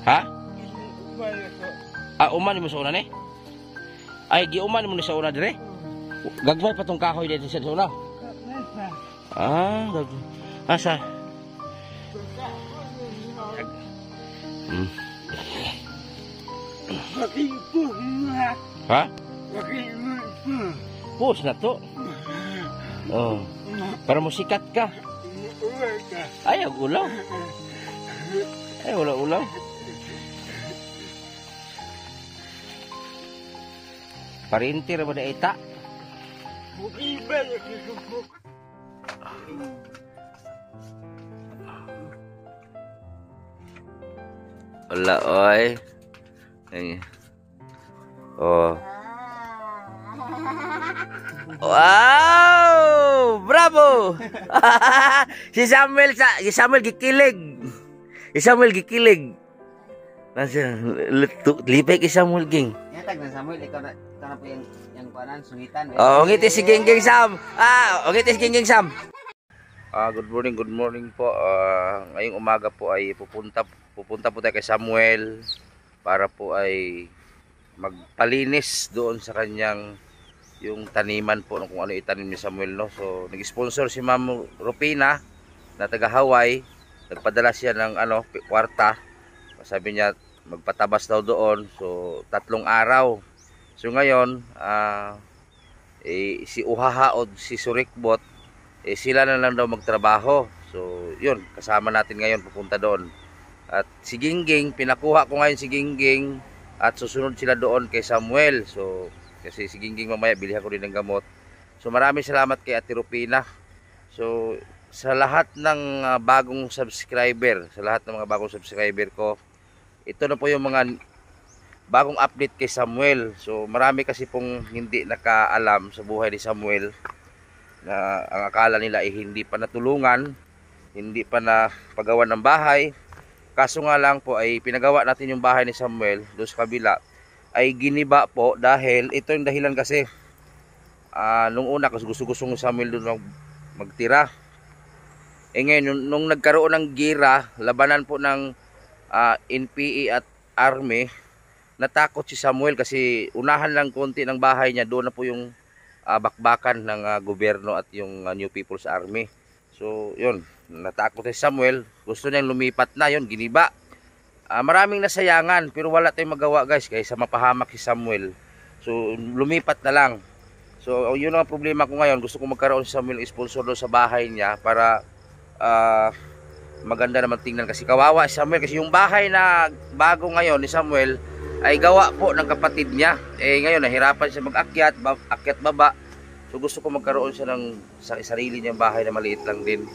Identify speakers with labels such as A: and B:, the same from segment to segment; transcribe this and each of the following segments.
A: Ha? Ah, uman mo sa una ni? Ay, giuman mo ni sa una dire? Gagmay pa tong kahoy dito sa una? Ah, asa? Ha? Pus na to. Oh. Para mo sikat ka. Ay, ulaw. Ay, ulaw. Parintir mo na ita. Wala, oy. Oh. Wow! Bravo! Si Samuel gikilig. Nasa lipay kay Samuel ging.
B: Tag na Samuel, ikaw na po yung kuanan, sungitan.
A: Oh, ngiti si Gingging Sam. Ngiti si Gingging Sam. Good morning po. Ngayong umaga po ay pupunta po tayo kay Samuel para po ay magpalinis doon sa kanyang yung taniman po kung ano itanim ni Samuel, no. So nag-sponsor si Ma'am Rupina na taga Hawaii. Nagpadala siya ng kwarta. Sabi niya magpatabas daw doon. So 3 araw. So ngayon si Uhahaod, si Surikbot, sila na lang daw magtrabaho. So yun, kasama natin ngayon pupunta doon. At si Gingging, pinakuha ko ngayon si Gingging at susunod sila doon kay Samuel. So kasi si Gingging mamaya bilhin ko din ng gamot. So maraming salamat kay Ate Rupina. So sa lahat ng bagong subscriber, ko, ito na po yung mga bagong update kay Samuel. So marami kasi pong hindi nakaalam sa buhay ni Samuel na ang akala nila ay hindi pa natulungan, hindi pa na pagawa ng bahay. Kaso nga lang po ay pinagawa natin yung bahay ni Samuel doon sa kabila ay giniba po dahil ito yung dahilan kasi nung una kasi gusto ni Samuel doon magtira. Ngayon nung nagkaroon ng gira, labanan po ng NPA at Army, natakot si Samuel kasi unahan lang konti ng bahay niya, doon na po yung bakbakan ng gobyerno at yung New People's Army. So yun, natakot si Samuel, gusto niyang lumipat na, yun giniba. Maraming nasayangan pero wala tayong magawa guys kaysa mapahamak si Samuel. So lumipat na lang. So yun ang problema ko ngayon, gusto ko magkaroon si Samuel sponsor doon sa bahay niya para maganda naman tingnan kasi kawawa si Samuel kasi yung bahay na bago ngayon ni Samuel ay gawa po ng kapatid niya. Ngayon nahirapan siya mag-akyat, akyat baba. So gusto ko magkaroon siya ng sarili niyang bahay na maliit lang din.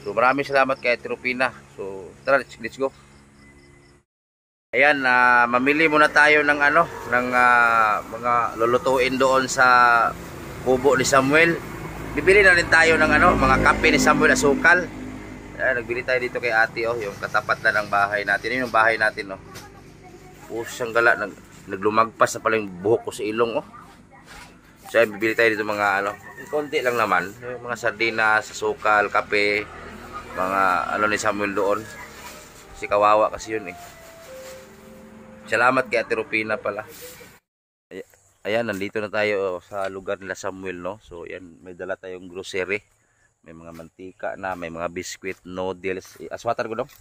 A: So maraming salamat kay Ate Rupina. So tara, let's go. Ayan, mamili muna tayo ng mga lulutuin doon sa kubo ni Samuel. Bibili na rin tayo ng mga kape ni Samuel, asukal. Ayan, nagbili tayo dito kay Ate, yung katapat na ng bahay natin. Yun yung bahay natin, siyang gala, naglumagpas na pala yung buhok ko sa ilong, So ayan, bibili tayo dito mga konti lang naman, yung mga sardinas, asukal, kape, mga ni Samuel doon. Kasi kawawa kasi yun Salamat kay Ate Rupina pala. Ayan, nandito na tayo sa lugar nila Samuel, So ayan, may dala tayong grocery. May mga mantika na, may mga biscuit, noodles. Aswatar ko dong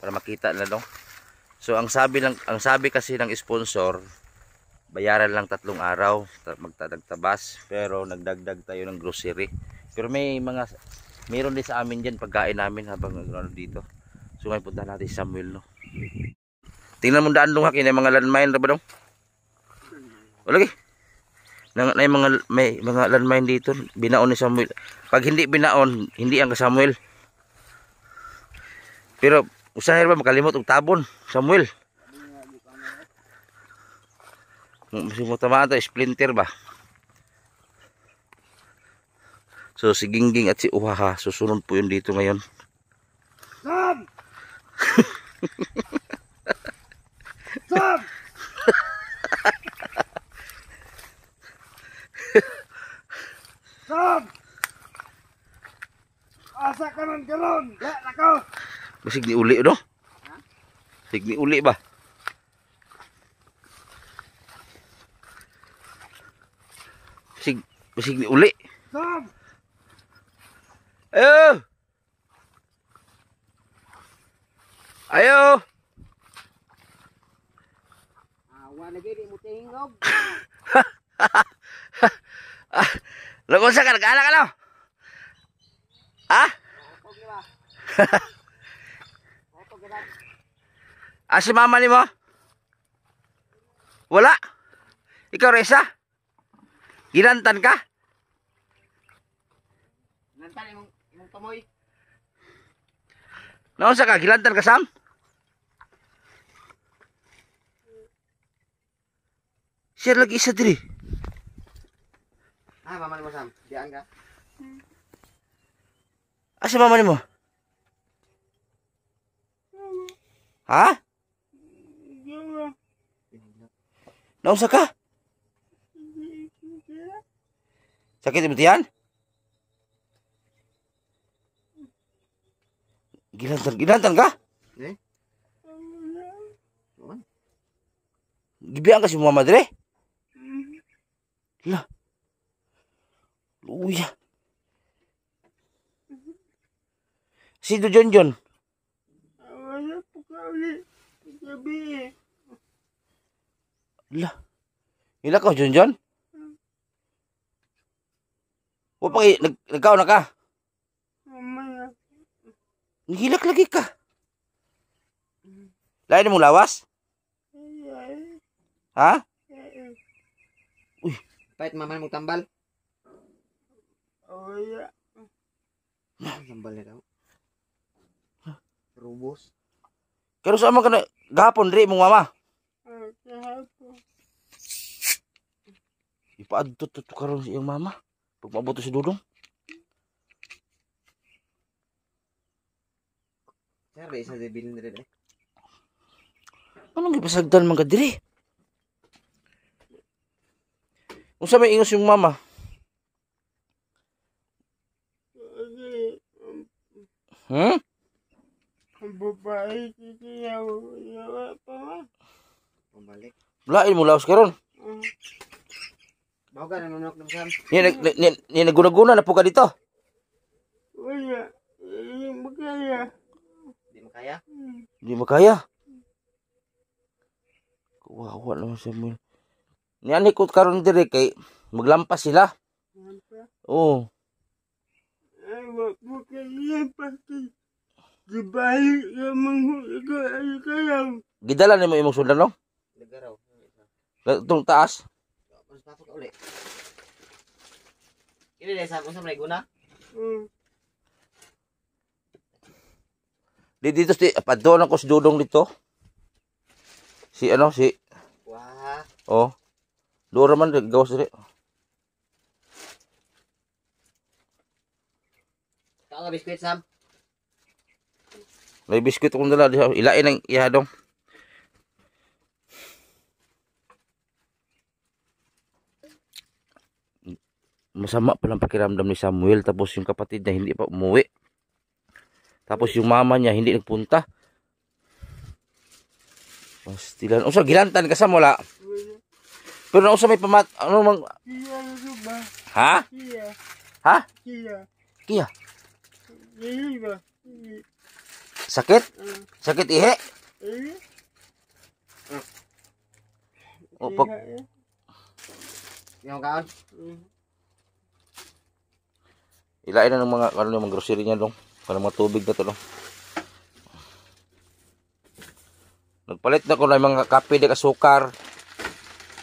A: para makita na dong. So ang sabi kasi ng sponsor, bayaran lang 3 araw magtadagtabas, pero nagdagdag tayo ng grocery. Pero mayroon din sa amin diyan pagkain namin habang dito. So ngayon punta natin si Samuel, Tingnan mo daan dong hakin, mga landmine ra ba dong? Wala may mga landmine dito, binaon ni Samuel. Pag hindi binaon, hindi ang Samuel. Pero usahay ba makalimot og tabon, Samuel? Kasi mo tamaan ta splinter ba? So si Gingging at si Uhaha, susunod po yun dito ngayon. Sam! Sam! Sam! Asa ka nun karon? Ya, nakaw! Basig ni uli, Ha? Tigni uli ba? Bisig ni uli.
B: Sam!
A: Ayo! Ayo!
B: Awa na gini mo tingog.
A: Lagon sa ka, nag-anak ka no? Ha?
B: Otog di ba? Otog di ba?
A: Si mama ni mo? Wala? Ikaw, Reza? Ginantan ka?
B: Nantan imong tumoy.
A: Naunsa ka? Gilantan ka, Sam? Siya lagi isa diri.
B: Mama ni mo Sam. Diyan ka.
A: Si mama ni mo? Ha? Naunsa ka? Sakit mo tiyan? Gilantan ka?
B: Eh?
A: Gibiyan ka si mama dire? Lah. Luya. Si John.
B: Wala po ka ulit. Gabi.
A: Lah. Ila ka John? O pa nagkaon na ka?
B: Mamaya.
A: Nagilak lagi ka. Lain mong lawas? Ha? Uy.
B: Pahit mama mong tambal. Wala. Tambal na daw. Rubos.
A: Karo sa man ka na gahapon diri mong mama.
B: Kahapon.
A: Ipaadto to karon sa iyang mama. Pag mabuto si Dudong.
B: Sir, isa sa bilin rin eh.
A: Anong gipasagdan man ka diri? Unsa may ingos yung mama? Hmm?
B: Ang babae yawa pa nga. Pambalik.
A: Lain mo laos karon.
B: Bawa ka nanunok ng Sam.
A: Ni naguna-guna na po ka dito.
B: Wala. Hindi makaya. Hindi makaya?
A: Hindi makaya. Kawawa naman siya mo. Niyan ko karon dire kay maglampas sila. Oo.
B: Ay, wag mo kaya pati. Gibahi ka manghuli ka ay kayaw.
A: Gidala nimo imong sundalo?
B: Nagaraw.
A: Itong taas.
B: Pasok ka ulit. Ini deh sa may guna.
A: Dito si padon ako si Dudong dito. Si
B: Wah.
A: Oh. Dora man gawas diri.
B: Taka biskuit Sam.
A: May biskuit akong dala diha. Ilain ang ihadong. Masama palang pakiramdam ni Samuel tapos yung kapatid niya hindi pa umuwi. Tapos yung mama niya hindi nagpunta. Pastilan. Unsa gilantan ka Sam wala? Pero unsa may pamat ano mang Ha? Ha? Kiya. Sakit? Sakit ihe? O pag
B: Yung kaon?
A: ilain na ng mga ano yung mga grocery niya dong. Kanang mga tubig na to dong. Nagpalit na ko ng mga kape de asukar.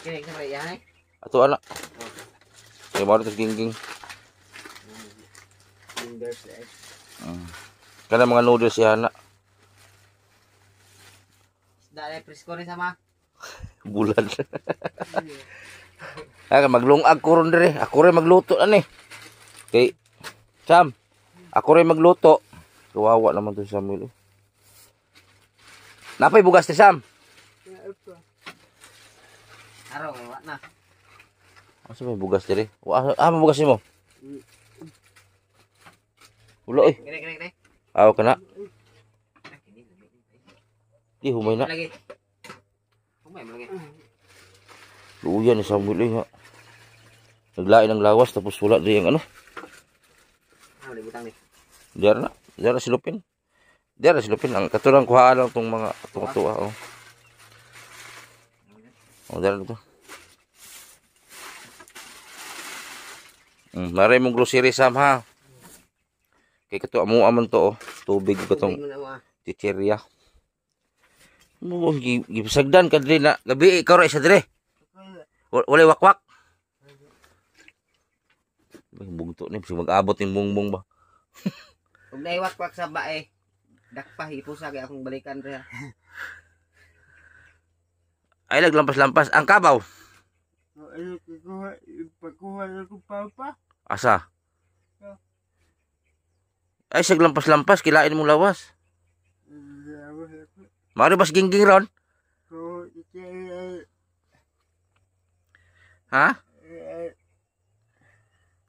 B: Kini sa yan eh.
A: Ato ana. Kay mo to gingging.
B: Fingers eh.
A: Kana mga noodles siya na.
B: Dale presko rin sama.
A: Bulan. Ay maglungag ko ron dire. Ako rin magluto ani. Kay Sam, ako rin magluto. Kawawa naman to si Samuel. Napay bugas ni Sam.
B: Araw, wala na.
A: Asa may bugas dire? May bugas mo. Ulo eh.
B: Gini.
A: Aw kana. Di humay na.
C: Lagi. Humay mo lagi.
A: Luuyan ni Samuel nga. Naglain ng lawas tapos wala di ang ano.
C: Ah, libutang ni.
A: Diyan na silupin. Diyan na silupin. Ang katulong kuhaan lang tong mga tuwa. Oh. Oh, diyan na to. Naray mong grocery Sam ha. Kay kato amo aman to oh. Tubig katong chichirya. Mo gibsagdan ka diri na gabi ikaw ra isa dire. Walay wakwak. Bugto ni sig mag-abot ning bungbong ba.
C: Ug nay wakwak sa bae. Dakpa hipusa kay akong balikan re.
A: Ay naglampas-lampas ang kabaw.
B: Ay, pagkuha ko papa.
A: Asa? Ay saglampas-lampas kilain mong lawas. Mari bas gingging ron? Ha?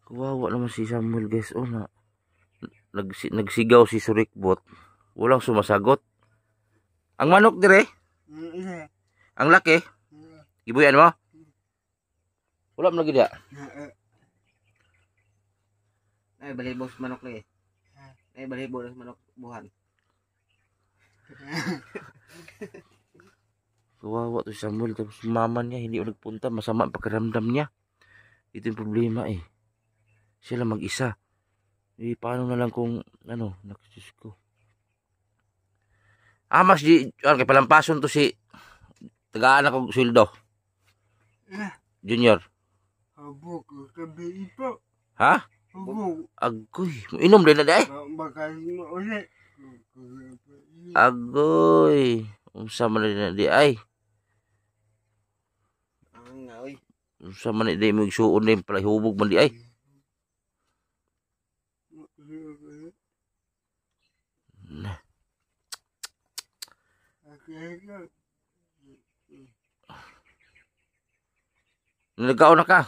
A: Kawawa naman si Samuel guys. Oh na. Nagsigaw si Surikbot. Walang sumasagot. Ang manok dire? Ang laki? Ibuyan mo? Wala mo lagi dia?
C: Ay balibos manok lagi. Ay balibos manok buhan.
A: Kawawa to si Samuel. Tapos mama niya hindi nagpunta. Masama ang pakiramdam niya. Ito yung problema eh. Sila mag-isa. Eh, paano na lang kung, ano, nakasys ko. Mas di, kay palampason to si, tagaan ako sweldo. Junior.
B: Habok, kabi po.
A: Ha?
B: Habok.
A: Agoy. Inom din na di ay?
B: Bakal mo ulit.
A: Agoy. Unsa man na di ay?
C: Ang nga oy.
A: Unsa man di mo igsuon din pala hubog man di ay? Nagkaon na ka.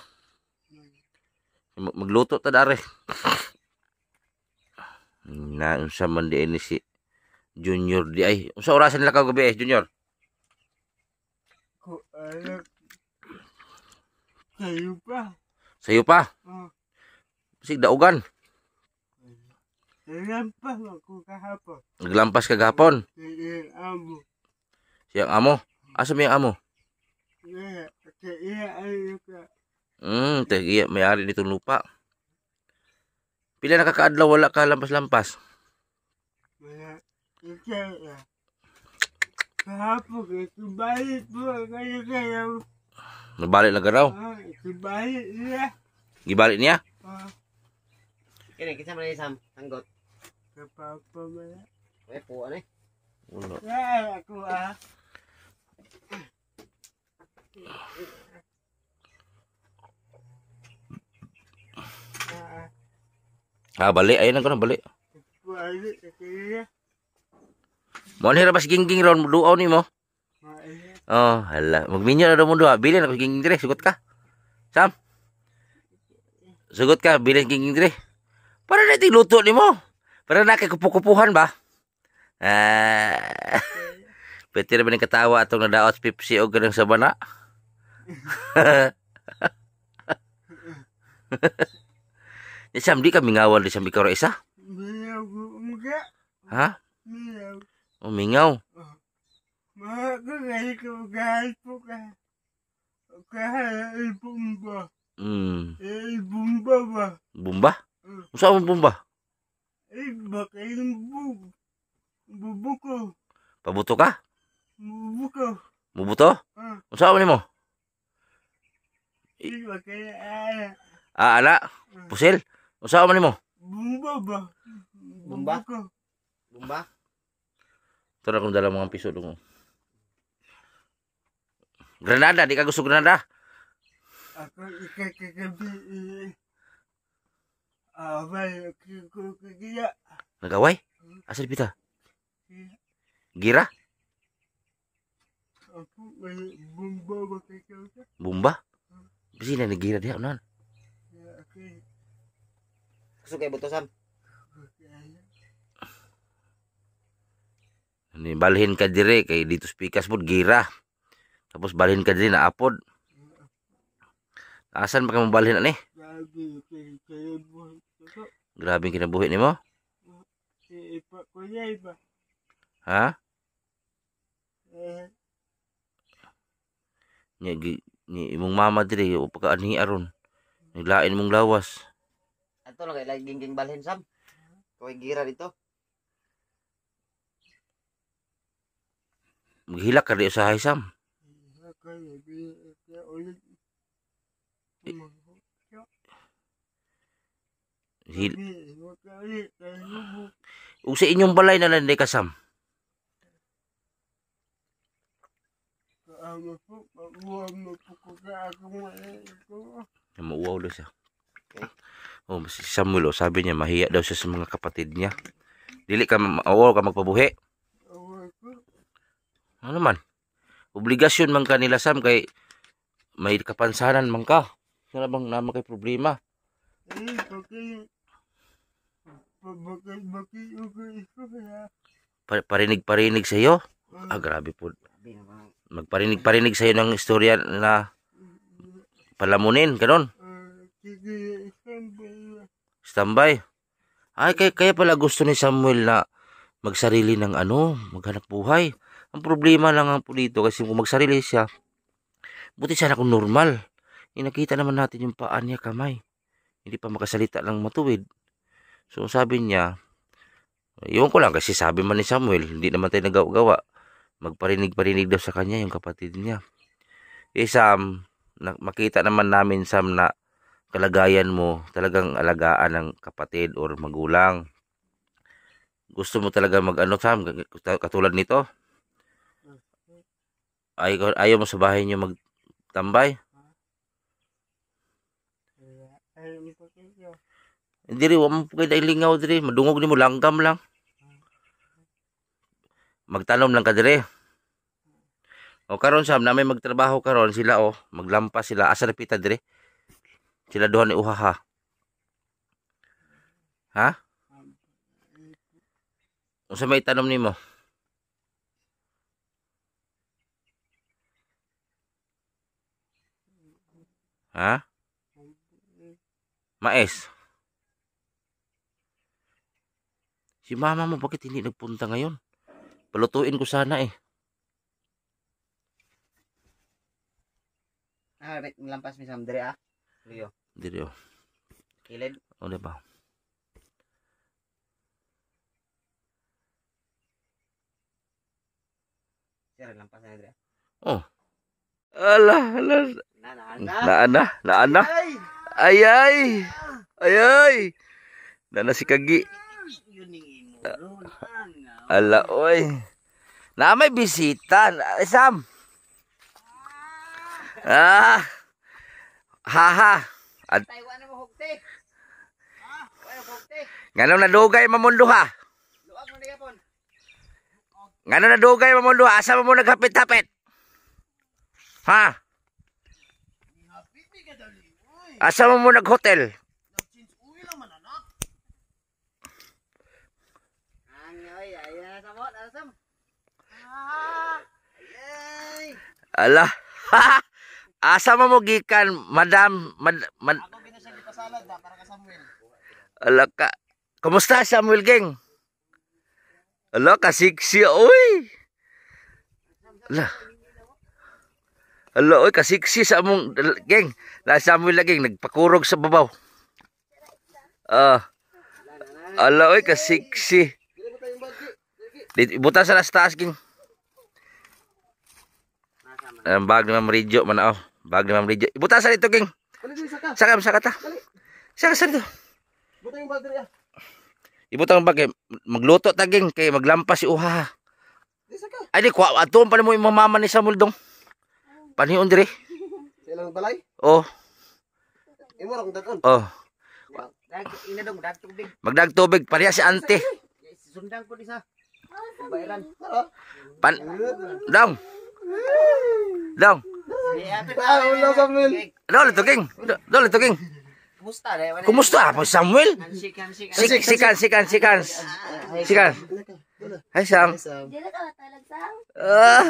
A: Magluto ta dare. Na unsa man di ni si Junior di ay. Unsa orasan nila ka gabi Junior?
B: Ko alam. Kayo pa.
A: Sayo pa. Sig daugan.
B: Lampas ako kahapon.
A: Naglampas ka gahapon.
B: Kaya amo.
A: Siyang amo. Asa may amo?
B: Kaya ayo ka.
A: Tagiya may-ari nitong lupa. Pila nakakaadlaw wala ka lampas-lampas?
B: Wala. Kaya. Kahapon subayit po kayo.
A: Nabalik na garaw.
B: Subayit niya.
A: Gibalik niya?
C: Kini kinsa man ni Sam? Anggot.
B: Kapapa mo na.
C: Ay po ani.
A: Wala.
B: Kaya ako
A: Balik. Ayun na ko na balik.
B: Balik kaya.
A: Mo ni rabas gingging ron duaw ni mo. Oh, hala. Magminyo na daw mo duha. Bilin ako gingging dire. Sugot ka. Sam. Sugot ka. Bilin gingging dire. Para na iting luto ni mo. Para na kay kupukupuhan ba? Pwede naman yung katawa atong nadaot Pepsi o ganang sabana. Sam, di kami ngawal di sa ikaw ra isa?
B: Miyaw ko mga.
A: Ha?
B: Miyaw.
A: Mingaw.
B: Mga ko kayo ko kahit po ka. Kahit bumba. Bumba ba?
A: Bumba? Usa mo bumba?
B: Baka yung bubuko.
A: Pabuto ka?
B: Bubuko.
A: Mubuto? Usa mo nimo?
B: Baka yung
A: Ala. Pusil? Usa mo nimo?
B: Bumba ba?
C: Bumba?
B: Bubuko.
C: Bumba?
A: Ito na kung dala mga piso dong. Granada, di ka gusto granada?
B: Ako ikakagabi. Abay, ko kaya.
A: Nagaway? Asa pita? Gira?
B: Ako may bumba ba kayo ka?
A: Bumba? Bisi na nagira diha unan.
B: Okay.
C: Gusto kay buto Sam.
A: Ni balhin ka dire kay dito spikas pod gira. Tapos balhin ka dire na apod. Asan pa ka mo balhin ani?
B: Grabe kaya buhay ko.
A: Grabe ang kinabuhi nimo.
B: Ipa ko yay ba?
A: Ha?
B: Eh,
A: Ni imong mama dire o pagkaanhi aron. Niglain mong lawas.
C: Ato lang kay laging balhin sam. Koy gira dito.
A: Maghilak ka di usahay sam.
B: kaya ulit.
A: Hil
B: Huwag ka ulit.
A: ug sa inyong balay na lang di ka sam.
B: Kaama po, mabuwag mo po ko ka akong ko.
A: Mauwaw daw siya. Oh, si Samuel oh, sabi niya mahiya daw siya sa mga kapatid niya. Dili ka mauwaw ka magpabuhi.
B: Awal ko.
A: Ano man? Obligasyon man ka nila sam kay may kapansanan man ka. Wala bang naman kay problema?
B: Bakit ko kaya.
A: Parinig sa iyo? Ah, grabe po.
C: Sabi naman.
A: Magparinig sa iyo ng istorya na palamunin, ganon.
B: Sige, standby.
A: Standby. Ay, kaya pala gusto ni Samuel na magsarili ng maghanap buhay. Ang problema lang ang po dito kasi kung magsarili siya, buti sana kung normal. Nakita naman natin yung paa niya, kamay. Hindi pa makasalita ng matuwid. So sabi niya, iwan ko lang kasi sabi man ni Samuel, hindi naman tayo nagawa. Magparinig-parinig daw sa kanya yung kapatid niya. Sam, makita naman namin Sam na kalagayan mo talagang alagaan ng kapatid or magulang. Gusto mo talaga Sam, katulad nito? Ayaw mo sa bahay niyo magtambay? Diri wa mo pagay lingaw diri, madungog nimo langgam lang. Magtanom lang ka diri. O karon Sam na may magtrabaho karon sila maglampas sila asa repita diri. Sila duha ni uhaha. Ha? Unsa may tanom nimo? Ha? Mais. Si mama mo bakit hindi nagpunta ngayon? Palutuin ko sana eh.
C: Wait, lampas mi sam dire Leo.
A: Dire
C: Kilid.
A: O diba?
C: Sira lampas na dire.
A: Oh. Ala. Naana. Ayay. Nana si Kagi. Ala, oy. Na may bisita. Sam. Haha.
C: Taiwan na mo hugte. Wala hugte.
A: Ngano na dugay mamundo ha?
C: Luag mo digapon.
A: Ngano na dugay mamundo ha? Asa mo naghapit-hapit? Ha? Asa mo nag-hotel? Ala. Asa mo gikan, madam?
C: Ako ginasang ipasalad para ka Samuel.
A: Ala ka. Kumusta Samuel Geng? Ala ka siksi oy. Ala oy ka siksi sa among Geng. Na Samuel lagi nagpakurog sa babaw. Ala oy ka siksi. Buta sa las taas Geng. Ang bag ni Ma'am Ridjo man bag ni Ma'am Ridjo. Ibuta sa dito Geng. Saka ta. Saka sa dito.
C: Buta yung bag dire.
A: Ibuta ang bag magluto ta Geng kay maglampas si uha. Ay di kwa ato pa mo imong mama ni Samuel dong. Panion dire.
C: Silang balay?
A: Oh.
C: Imo ra kung dagon.
A: Oh.
C: Ina dong dag tubig.
A: Magdag tubig pareha si ante.
C: Sundang ko isa. Bayaran.
A: Dong.
C: Hello Samuel.
A: Dole to Geng.
C: Kumusta re?
A: Kumusta po Samuel?
C: Handshake.
A: Sikan. Hi, Sam.
D: Sam.
E: Di na ka matalag, Sam.
A: Ah!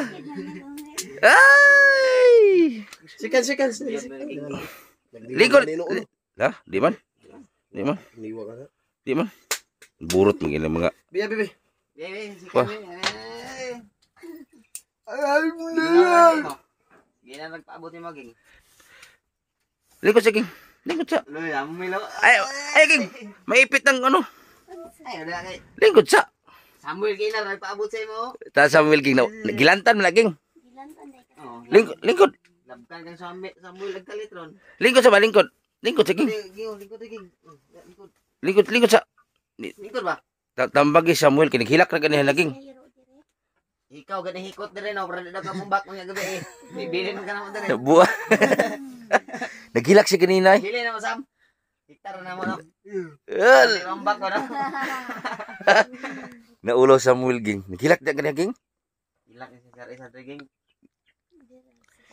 A: Ay!
D: Sikan.
A: Lingkod. Ha? Di man? Di man?
D: Niwa ka na.
A: Di man? Burot mo gina mga.
D: Biya, bibi.
C: Bebe, si
A: Wah.
C: kami.
D: Alhamdulillah.
C: Hindi na nagpaabot ni Maging.
A: Lingkod sa king. Lingkod sa.
C: Loy, amo milo.
A: Ay, king. Maipit ng ano.
C: Ay, wala kay
A: Lingkod sa.
C: Samuel Kilar nagpaabot sa imo.
A: Ta Samuel king na. Gilantan mo na king.
E: Gilantan na ka.
C: Oh,
A: Lingkod.
C: labkan kang Samuel nagkalitron.
A: Lingkod sa ba? Lingkod. Lingkod sa king.
C: Lingkod.
A: Lingkod sa.
C: Lingkod ba?
A: Tambagi Samuel kinighilak na ganihan na king.
E: Ayro, dire.
C: Ikaw gani hikot dire no, para daw ka mumbak mga gabi eh. Bibilin ka na mo dire.
A: Buwa. Naghilak si kanina.
C: Bili na mo Sam. Hektar na mo no.
A: Al.
C: Mumbak ko no.
A: Naulo Samuel ging. Naghilak na ganihan king.
C: Ilak ni Sir Isa Driging.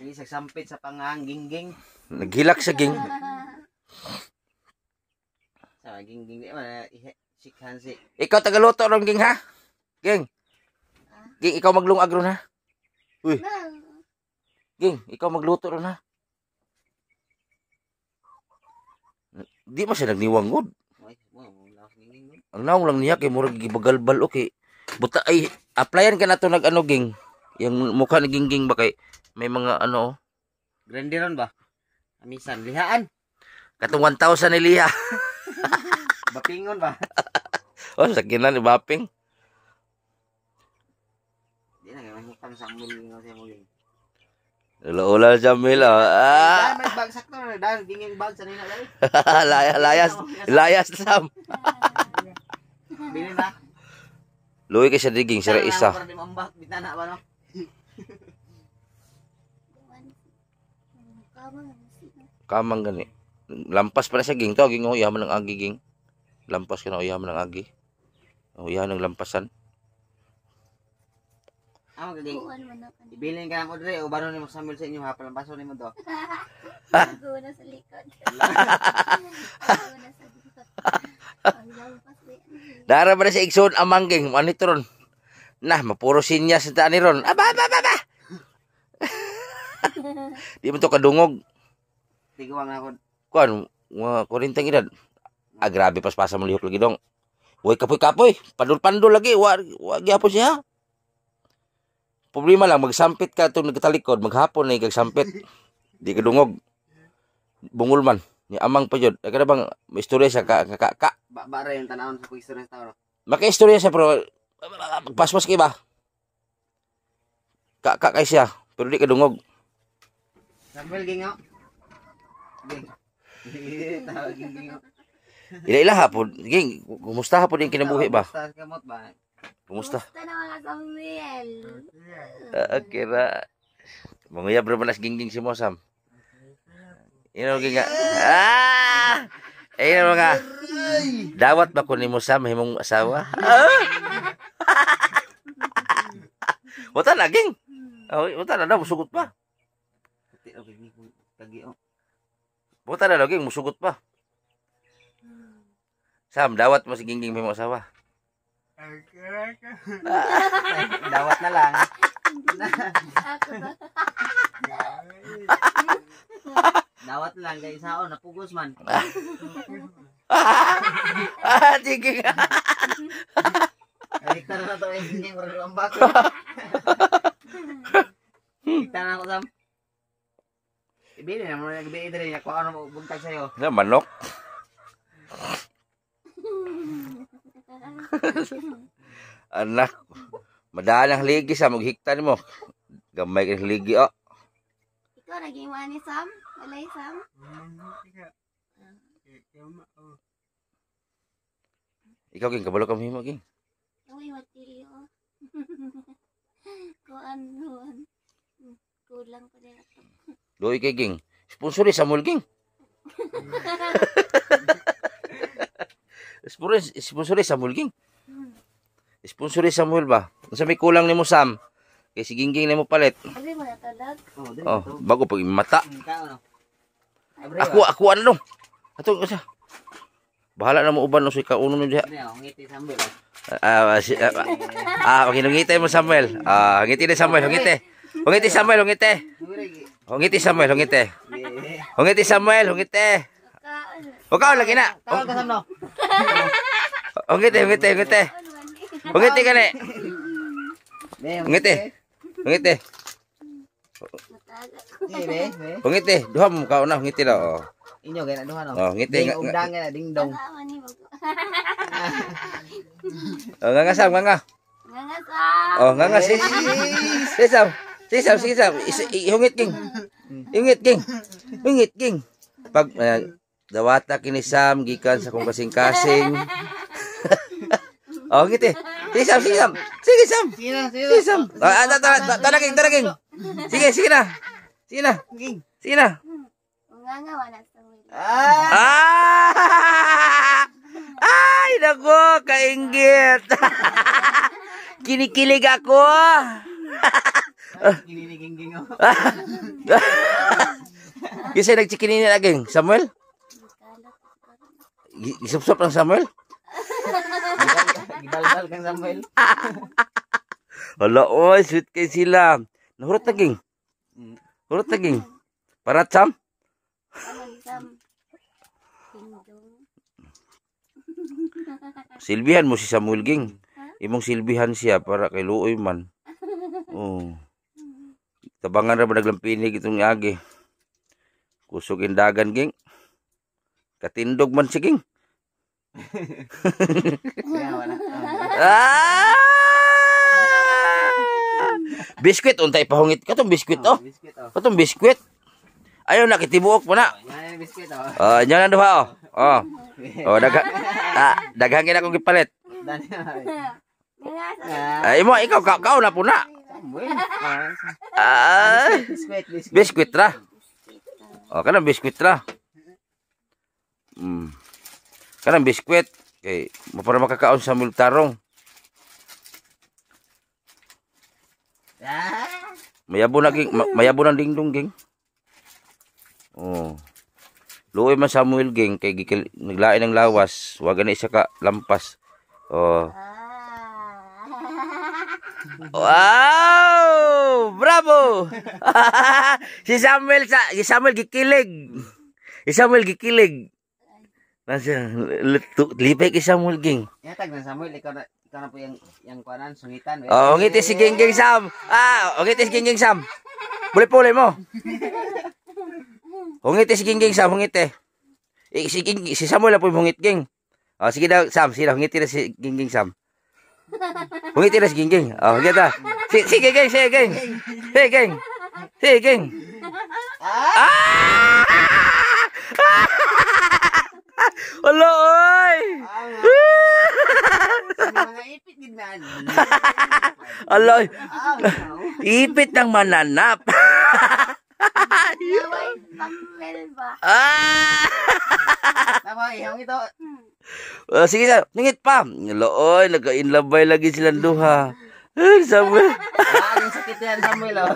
C: Sige sa sampit sa pangangging.
A: Naghilak sa ging.
C: Sa gingging di man sikhan si.
A: Ikaw tagaluto ron ging ha? Ging. Ging ikaw maglungag ron ha? Uy,
E: Na.
A: ging, ikaw magluto ron ha? Di man siya nagniwangod.
C: Oy, mo lawas gingging.
A: Ang naong lang niya kay murag gibagalbal okay. Buta ay applyan ka na to nag ano ging. Yung mukha ni Gingging ba kay may mga ano
C: Grandiron ba? Amisan lihaan.
A: katong 1,000 ni Liha.
C: Bapingon ba?
A: Oh, sakit na ni Baping.
C: Di na kaya mahikam sa muling nga siya muling.
A: Ula-ula Jamil. Ah,
C: May bag sakto na dahil ginging bag sa nina dali.
A: layas Sam.
C: Bilin na.
A: Luwi kay sa diging sira isa.
C: Para di mambak bitana ba no?
A: Kamang gani. Lampas pa na siya ging to, ging uyaman ng agi ging. Lampas ka na uyaman ng agi. Uyaman ng lampasan.
C: Amo gaging.
E: Kuhan mo na ka.
C: Ibilin ka mo dire o baro ni mo Samuel sa inyo hapon paso ni mo do.
E: Bago na sa likod. Bago na sa likod. Ang lampas ba yan?
A: Dara ba na sa igsoon amang ging, manitron. Nah, mapuro sinyas sa taan ni ron. Aba. Di mo to kadungog.
C: Tiguang ako.
A: Kuan, mga 40 edad. Ah, grabe paspasa mo lihok lagi dong. Uy, kapoy. Pandul-pandul lagi. Wag gyapon siya. Problema lang, magsampit ka itong nagkatalikod, maghapon na ikagsampit. Di ka dungog. Bungol man. Ni amang pa yun. Kada bang, may istorya siya ka.
C: Ba rin yung tanawon sa pag-istorya sa tao.
A: Maka-istorya siya, pero magpasmas ka iba. Kay siya. Pero di ka dungog.
C: Samuel gingo. Ging. Tawag gingo.
A: Ila hapon. Ging, kumusta hapon yung kinabuhi ba?
C: Basta kamot ba?
A: Kumusta?
E: Basta na mga Samuel.
A: Okay ra. Manguyab ra manas gingging si Mosam. Ino ginga. Ah! Ayun mga. Dawat ba ko ni Mosam himong asawa? Wata na ging. Oh, wata na daw musugot pa. Wata na daw ging musugot pa. Sam, dawat mo si Gingging himong asawa.
C: Dawat na lang.
E: Ako ba?
C: Dawat lang kay sao napugos man.
A: Gingging.
C: Hektar na to eh, hindi ko rin ang bako. Hektar na ako Sam. Ibili na mo na gabi dire niya kung ano mo buntag sa'yo.
A: Na manok. Anak, madalang ligi sa maghiktan mo. Gamay ka ligi oh.
E: Ikaw naging wani Sam? Walay Sam?
A: Ikaw ging kabalo ka mo ging.
E: Uy, matiliyo. Kuan. Kulang pa rin ako.
A: Doy kay ging. Sponsor sa Samuel ging. Sponsor sa Samuel ging. Sponsor sa Samuel ba? Unsa may kulang nimo Sam? Kay si Gingging nimo palit.
E: Abi mo na talag.
C: Oh, dire
A: Oh,
C: to.
A: bago pag mata.
C: Kao no.
A: Ako ano dong. Ato sa. Bahala na mo uban no si kauno no diha.
C: Dire oh, ngiti Samuel.
A: Hinungitay mo Samuel. Hungiti na Samuel, hungiti. Hungiti Samuel, hungiti. Hungiti Samuel, hungiti. Hungiti Samuel, hungiti. Huwag lagi na.
C: Tawag ka Sam no.
A: Hungiti, hungiti, hungiti. Hungiti ka ni. Hungiti. Hungiti.
C: Be.
A: Hungiti. Duha mo ka na, hungiti daw.
C: Inyo gaya na duha no.
A: Hungiti.
C: Ding undang na ding dong.
A: Nga Sam, nga. Nga sis. Sisam. Hungit king. Hungit king. Hungit king. Pag dawata kini Sam gikan sa kong kasing-kasing. Ngiti. Sige Sam. Sige Sam. Sige Sam. Talaging. Sige na. Sige na. Ay, naku, kainggit. Kinikilig ako.
C: Kiniliging oh.
A: Kasi nagchikinin na laging. Samuel? Isup-sup ng Samuel?
C: Gidal-dal kang Samuel.
A: Hala, oy, sweet kay sila. Nahurot naging. Parat Sam? Silbihan mo si Samuel ging. Imong silbihan siya para kay Luoy man. Oh. Tabangan ra ba naglampinig itong agi. Kusog indagan ging. Katindog man si ging. Biskwit untay pahungit katong biskwit oh. Katong biskwit. Ayaw na kitibuok mo na.
C: Yan biskwit oh.
A: Nya na duha oh. Daghangin akong gipalit. Imo ikaw kao na po na. Biskwit ra. Kanang biskwit ra. Kanang biskwit kay mo para makakaon sa multarong. Mayabo ng dingdong ging. Oh. Luoy man Samuel ging kay naglain ng lawas, wag na isa ka lampas. Oh. Wow! Bravo! si Samuel gikilig. Nasa lipay kay Samuel ging.
C: Yatag na Samuel ikaw na po yung kuanan sungitan.
A: Oh, ngiti si Ging Sam. Ngiti si Ging Sam. Puli mo. Hungiti si Ging Sam, hungiti. Si Samuel na po hungit Ging. Sige daw Sam, hungiti na si Ging Sam. Hungiti na si Ging. Hungiti na. Sige Ging. Sige Ging. Hello, oy.
C: Mga ipit din na.
A: Aloy. Ipit ng mananap.
C: Tama, ihang ito.
A: Sige sa, ningit pa. Looy, nagka-inlabay lagi silang duha. Samuel.
C: Ang sakit yan Samuel oh.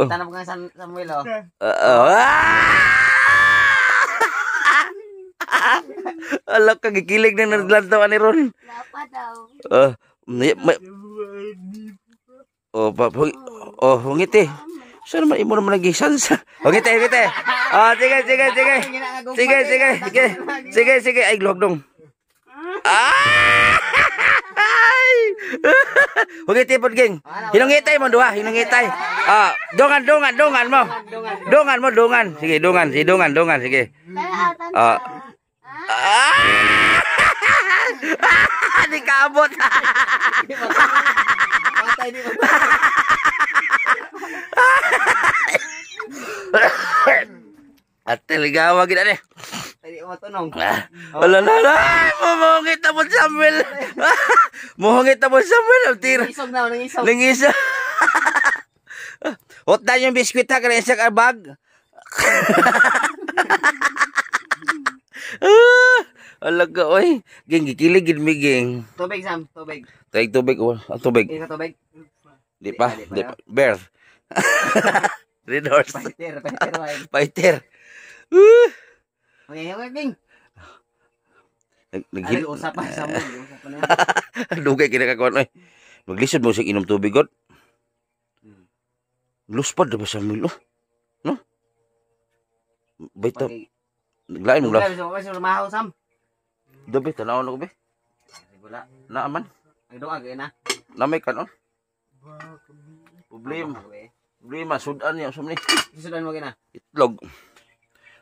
C: Tanap ka Samuel oh.
A: Alam ka, gikilig na naglantawan ni Ron.
E: Lapa daw.
A: Hungiti. Saan naman imo naman nag-isansa? Hungiti. Sige. Ay, gluhag dong. Hungiti po, Ging. Hinungitay mo, duha. Hinungitay. Dongan mo. Dongan. Sige, dongan. Sige. Di kaabot.
C: Patay di ba?
A: At taligawa gina ni.
C: Tadi mo tunong.
A: Wala. Muhungit na po Samuel. Muhungit na po Samuel.
C: Isog na, nangisog.
A: Nangisa. Hot na yung biskwit ha. Kaya isa ka bag. Alaga, oy. Ging, gikiligid mi, Ging.
C: Tubig, Sam. Tubig.
A: Tubig. Tubig.
C: Hindi ka tubig?
A: Di pa. Bear. Red horse.
C: Fighter.
A: Fighter.
C: Okay, Ging. Ay,
A: Naghil
C: usapan sa mo, usapan na.
A: dugay kinakakuan oy. Maglisod mo sig inom tubig god. Luspad ba Samuel oh? No? Bita naglain mo
C: Wala
A: lang.
C: sa kasi lumahaw sam.
A: Dabi tanaw na ko be.
C: Wala.
A: Naaman.
C: Ang duag na.
A: Namay kanon.
B: Baka
A: Problema. Problema sudan niya usam ni.
C: Susudan mo gina.
A: Itlog.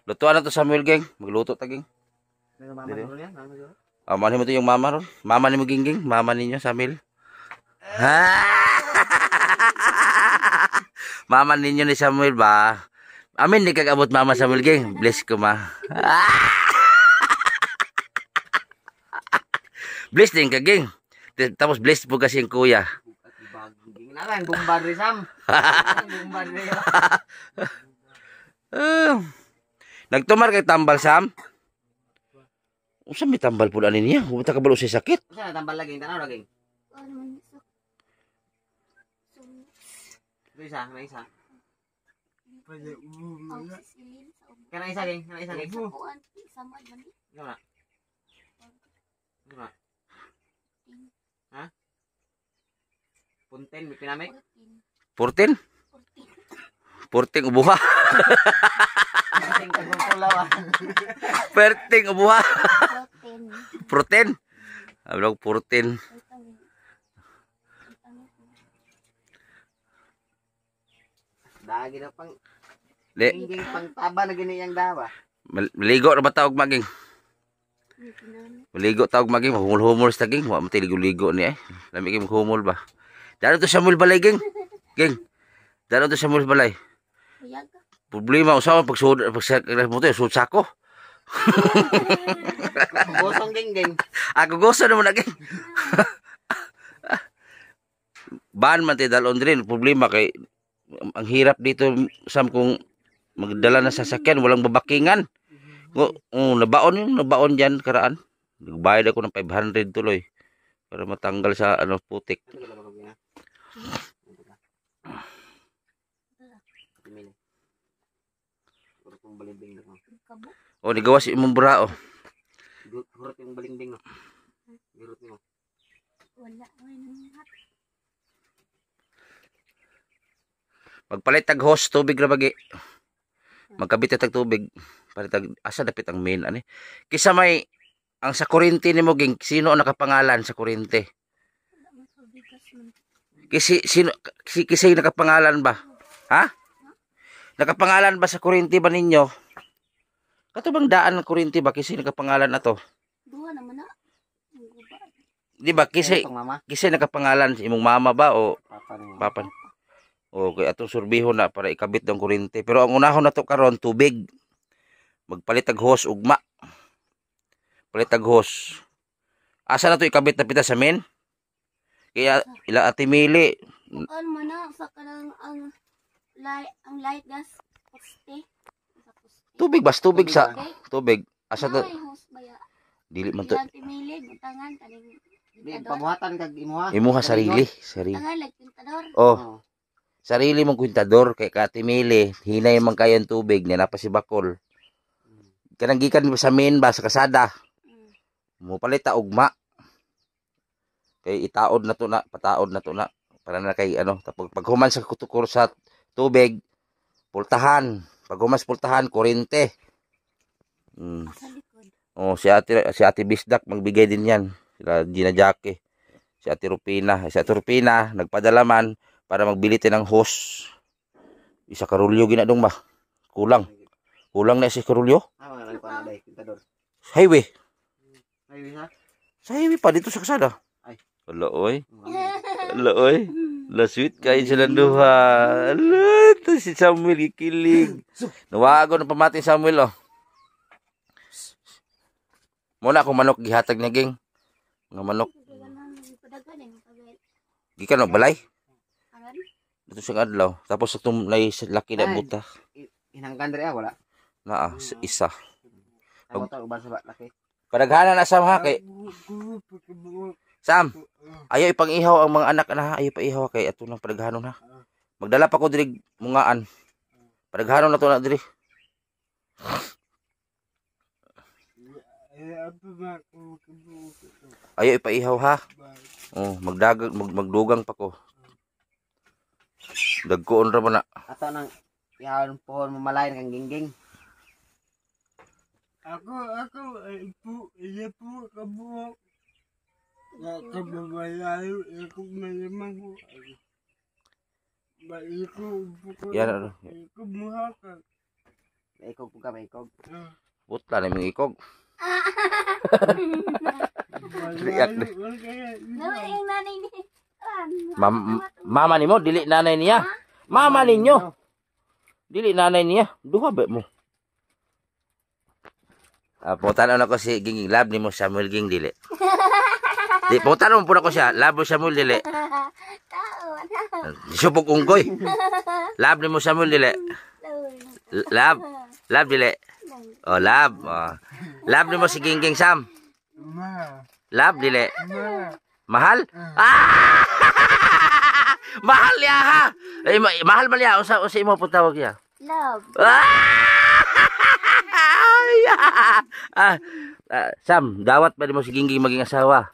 A: Lutuan na to Samuel gang. Magluto ta gang.
C: Ano mama
A: Dire.
C: ko yan? Mama ko.
A: Amanin mo to yung mama ron. Mama ni mo gingging. Mama ninyo Samuel. Ha! Mama ninyo ni Samuel ba? Amin ni kagabot mama Samuel gang. Bless ko ma. Bless din ka gang. Tapos bless po kasi yung kuya.
C: Baging na lang bombarde sam. Bombarde.
A: Nagtumar kay tambal Sam. Usa may tambal pud ani niya. Huwag ka balo sa sakit.
C: Sa tambal lagi tanaw lagi.
E: Ano man sa
C: Ito isa, may isa.
B: pala ulo.
E: oxysilin sa ubo.
C: Kana isa ging, kana isa ging.
E: Sa kuan, samad man di.
C: Ikaw na. Ikaw na. Ha? Punten, may pinamik.
E: 14.
A: 14? 14 ubuha.
C: Punten kagong tulawan.
A: 14 ubuha.
E: 14.
A: Protein. Ablog 14.
C: Dagi na pang
A: Di,
C: Ging pang taba na ganiyang dawa.
A: maligo na ba tawag maging? Maligo tawag maging. Mahumul-humul sa taging. Wa mati ligo-ligo ni eh. Lami kayo humul ba? Dalo to sa mul balay ging. Ging. Dalo to sa mul balay.
E: Buyag ka.
A: Problema usawa pag mo to sud sako.
C: Bosong ging.
A: Ako gusto naman na ging. Ban man tayo dalon din. Problema kay ang hirap dito Sam kung magdala na sasakyan walang babakingan. Nabaon diyan karaan. Nagbayad ako ng 500 tuloy para matanggal sa ano putik.
E: Kabo.
A: O nigawas imong bra oh.
C: Hurot yung balingbing no. Hurot mo.
E: Wala. Wala.
A: Magpalit tag hose tubig ra bagi. Magkabit tag tubig para tag asa dapit ang main ani. Kisa may ang sa kuryente nimo ging sino ang nakapangalan sa kuryente?
E: Wala man pabigas man.
A: Kisay nakapangalan ba? Ha? Nakapangalan ba sa kuryente ba ninyo? Kato bang daan ng kuryente ba kisay nakapangalan ato?
E: Duha naman na. Ang guba.
A: Di ba kisay
C: Itong mama.
A: nakapangalan sa imong mama ba o
C: Papa ni mama.
A: papa? Okay, atong surbiho na para ikabit ng kuryente. Pero ang unahon na to karon tubig. Magpalit tag hose ugma. Palit tag hose. Asa na to ikabit na pita sa men? Kaya ila ati mili.
E: Ano man na sa kanang ang light gas poste. Sa poste.
A: Tubig bas tubig sa
E: Okay.
A: tubig. Asa to?
E: Ay, host baya.
A: Dili man to.
E: Ilan pimili butangan kaning
C: Di
E: pintador.
C: pabuhatan kag imuha.
A: Imuha sarili.
E: Butangan like pintador.
A: Oh, sarili mong kwintador kay kati mili. Hinay man kayo ang tubig niya na pa si bakol. Kanang gikan sa men ba sa kasada.
E: Mm.
A: Mo palit ta ugma. Kay itaod na to na, pataod na to na para na kay ano, tapos pag human sa kutukur sa tubig, pultahan. Pag human sa pultahan, kuryente.
E: Sa likod.
A: Oh, si Ate Bisdak magbigay din 'yan. Sila Gina Jackie. Si Ate Rupina, nagpadala man para magbili tayo ng hose. Isa karulyo ginadong ba? Kulang na si karulyo.
C: Ah, wala pa na dai pintador.
A: Highway.
C: Ay bisa.
A: Sa highway pa dito sa kasada.
C: Ay.
A: Wala oy. Wala oy. La sweet kayo sila duha. Ala, to si Samuel ikilig. Nawago na pamati Samuel oh. Muna akong manok gihatag niya ging. Mga manok.
E: Padagan eh. Pagay.
A: Gikan og balay.
E: Aran.
A: Dito sa adlaw. Tapos itong laki na
C: Ay.
A: buta.
C: Inangkan diri wala.
A: Naa, isa.
C: Ako ta uban sa laki.
A: Kadaghanan na Sam ha kay Sam. Ayaw ipang ihaw ang mga anak na ayaw pa ihaw kay ato nang padaghanon ha. Magdala pa ko diri mungaan. Padaghanon na to na diri.
B: apa aku kebuka.
A: Ayo ipaihaw ha.
B: Baik.
A: Oh, magdugang pa ko. Dagkoon ra man na.
C: Ato nang yawon pohon mamalayan kang gingging.
B: Aku iya po kebuka. Gak kebabayayo, aku memang baik aku bukan.
A: Yan ano.
B: Aku muhakan.
C: Maikog po ka, maikog.
A: Putla na yung ikog.
B: Bayayo,
E: Nawa yung nanay ni.
A: Mama nimo dili nanay niya. Mama ninyo. Dili nanay niya. Duha ba mo? Putan ako si Ginging. Lab ni mo Samuel Ging dili. Di putan mo puna ko siya. Lab mo Samuel dili. Supok unggoy. Lab ni mo Samuel dili. Lab. Lab dili. Oh, lab. Oh. Lab ni mo si Ginging Sam.
B: Ma,
A: Lab dili.
B: ma.
A: Mahal? Ah! Mahal ya ha. Eh, mahal man ya. Usa imo pud tawag ya.
E: Love.
A: Sam, dawat ba mo si Gingging maging asawa?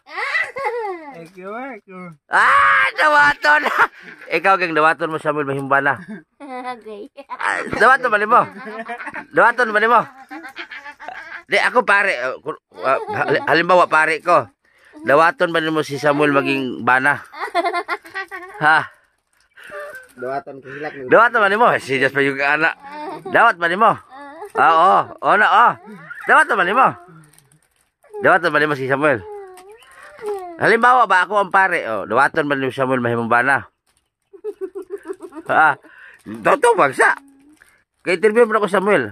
B: Aku.
A: Dawaton. Ikaw gang dawaton mo Samuel mahimbana.
E: Okay.
A: Dawaton ba mo? Dawaton ba mo? Di ako pare. Halimbawa pare ko. Dawaton ba mo si Samuel maging bana? Ha?
C: Dawaton kahilak ng
A: Dawat ba mo? Serious pa yung anak. Dawat ba mo? Oo. Oo na, oo. Dawat ba mo? Dawat ba mo si Samuel? Halimbawa ba ako ang pare? Oh, dawaton ba ni Samuel mahimong bana? Ha? Totoo bagsa. Kay interview mo ako Samuel.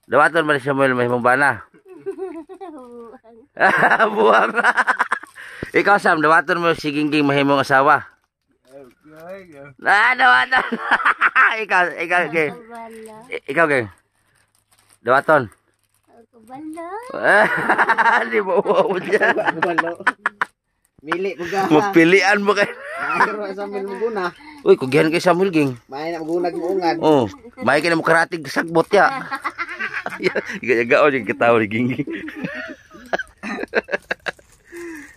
A: Dawaton ba ni Samuel mahimong bana? Buwang. Ikaw Sam, dawaton mo si Gingging mahimong asawa. Dawaton. ikaw gay.
E: Kabala.
A: Ikaw gay. Dawaton.
E: Kabala.
A: Di mo uwaw dyan.
C: Balo. Mili po ka.
A: Magpilian mo kayo.
C: Pero sa amin maguna.
A: Uy, kugihan kay Samuel Ging.
C: May na magunag mo ungad.
A: Oh, may ka na mo karatig sagbot ya. Gao yung katawa ni Gingging.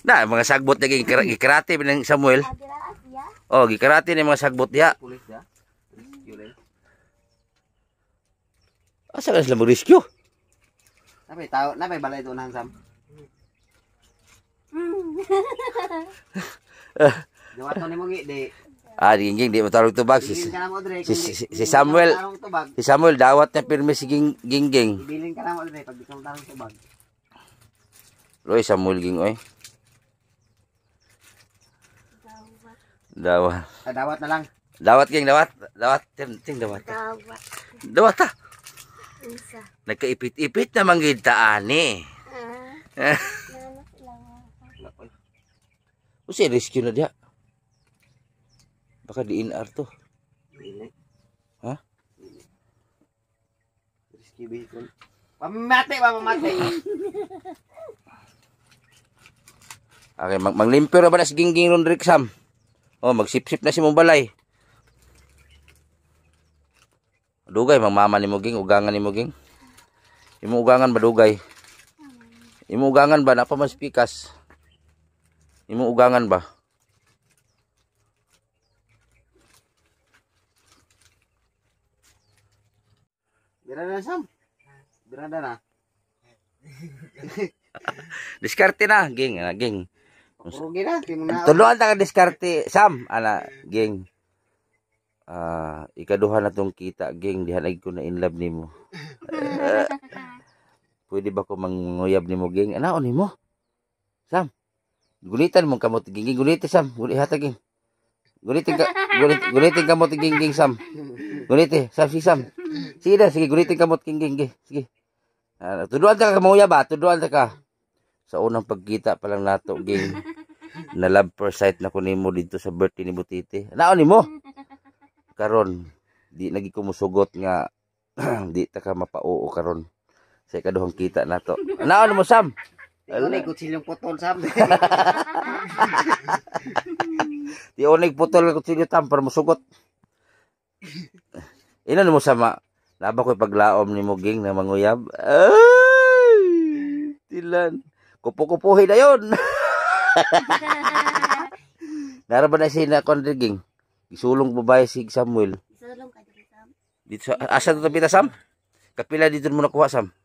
A: Na, mga sagbot na gikarate ng Samuel.
E: Adiraas ya.
A: Oh, gikarate ng mga sagbot ya.
C: Pulis ya. Rescue lang.
A: Asa ka sila mag-rescue?
C: Napay balay doon Sam. Dawaton ni mo di.
A: Di Gingging, di matawag tubag.
C: Bilin ka na mo dre.
A: Si Samuel. Si Samuel, dawat na pirmi si Gingging.
C: Bilin ka na mo dre pag di ka mo tarong tubag.
A: Roy, Samuel Ging, oy. Dawat.
C: Dawat na lang.
A: Dawat, Ging, dawat. Dawat, ting dawat.
E: Dawat.
A: Dawat ha.
E: Isa.
A: Nagkaipit-ipit na manggita ani.
E: Nanak lang.
A: Usi rescue na dia. Baka DNR to.
C: Bilin.
A: Ha?
C: Rescue vehicle. Pamamate.
A: Okay, manglimpyo ra ba na si Gingging ron Rick Sam? Oh, magsipsip na si mong balay. Dugay mama ni mo Ging, ugangan ni mo Ging. Imo ugangan ba dugay? Imo ugangan ba na pa mas pikas? Imo ugangan ba?
C: Birada na Sam. Birada na.
A: Diskarte na, Ging, Ging.
C: Purugi na. Di mo na.
A: Tuluan ta ka diskarte, Sam, Ging. Ikaduha na tong kita, Ging, dihanag ko na in love nimo. Pwede ba ko manguyab nimo, Ging? Anaon nimo? Sam. Gunitan mo kamot, Ging. Gunitin, Sam. Hata, Ging. Gunitin kamot, Ging, Sam. Gunitin, Sam, si Sam. Sige na, sige, gunitin kamot, Ging. Sige. Tuduan ta ka manguyab ba? Tuduan ta ka. Sa unang pagkita pa lang nato, Ging. Na love first sight na ko nimo dito sa birthday ni Butiti. Anaon nimo? Karon di lagi ko musugot nga di ta ka mapauo karon sa ikaduhang kita nato. Anaon mo Sam?
C: Unay kutsilyong putol Sam.
A: Di onig putol ko sige tam para musugot. Ina mo sama. Laba ko paglaom nimo Ging na manguyab. Ay! Pastilan. Kupo-kupuhin na yun. Naraban na siya na kondriging. Isulong babae si Samuel.
E: Isulong ka dito, Sam.
A: Dito sa asa to pita Sam? Kapila dito mo nakuha Sam?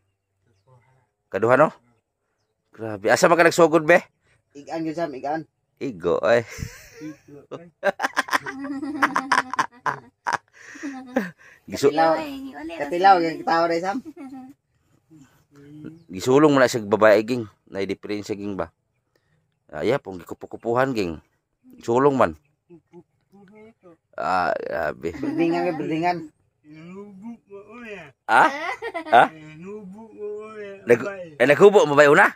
A: Kaduha no? Grabe. Asa man ka nagsugod be?
D: Igaan yun, Sam. Igaan.
A: Igo ay. Gisu
D: Katilaw. Yung kitawa na, Sam.
A: gisulong mo na siya babae ging. Na diferensya ging ba? Aya pong gikupukupuhan ging. Sulong man. Grabe.
D: Berdingan ka, berdingan.
B: Nubo mo ya.
A: Ah? Ha?
B: Nubo mo ya.
A: Naghubo mo ba yun na?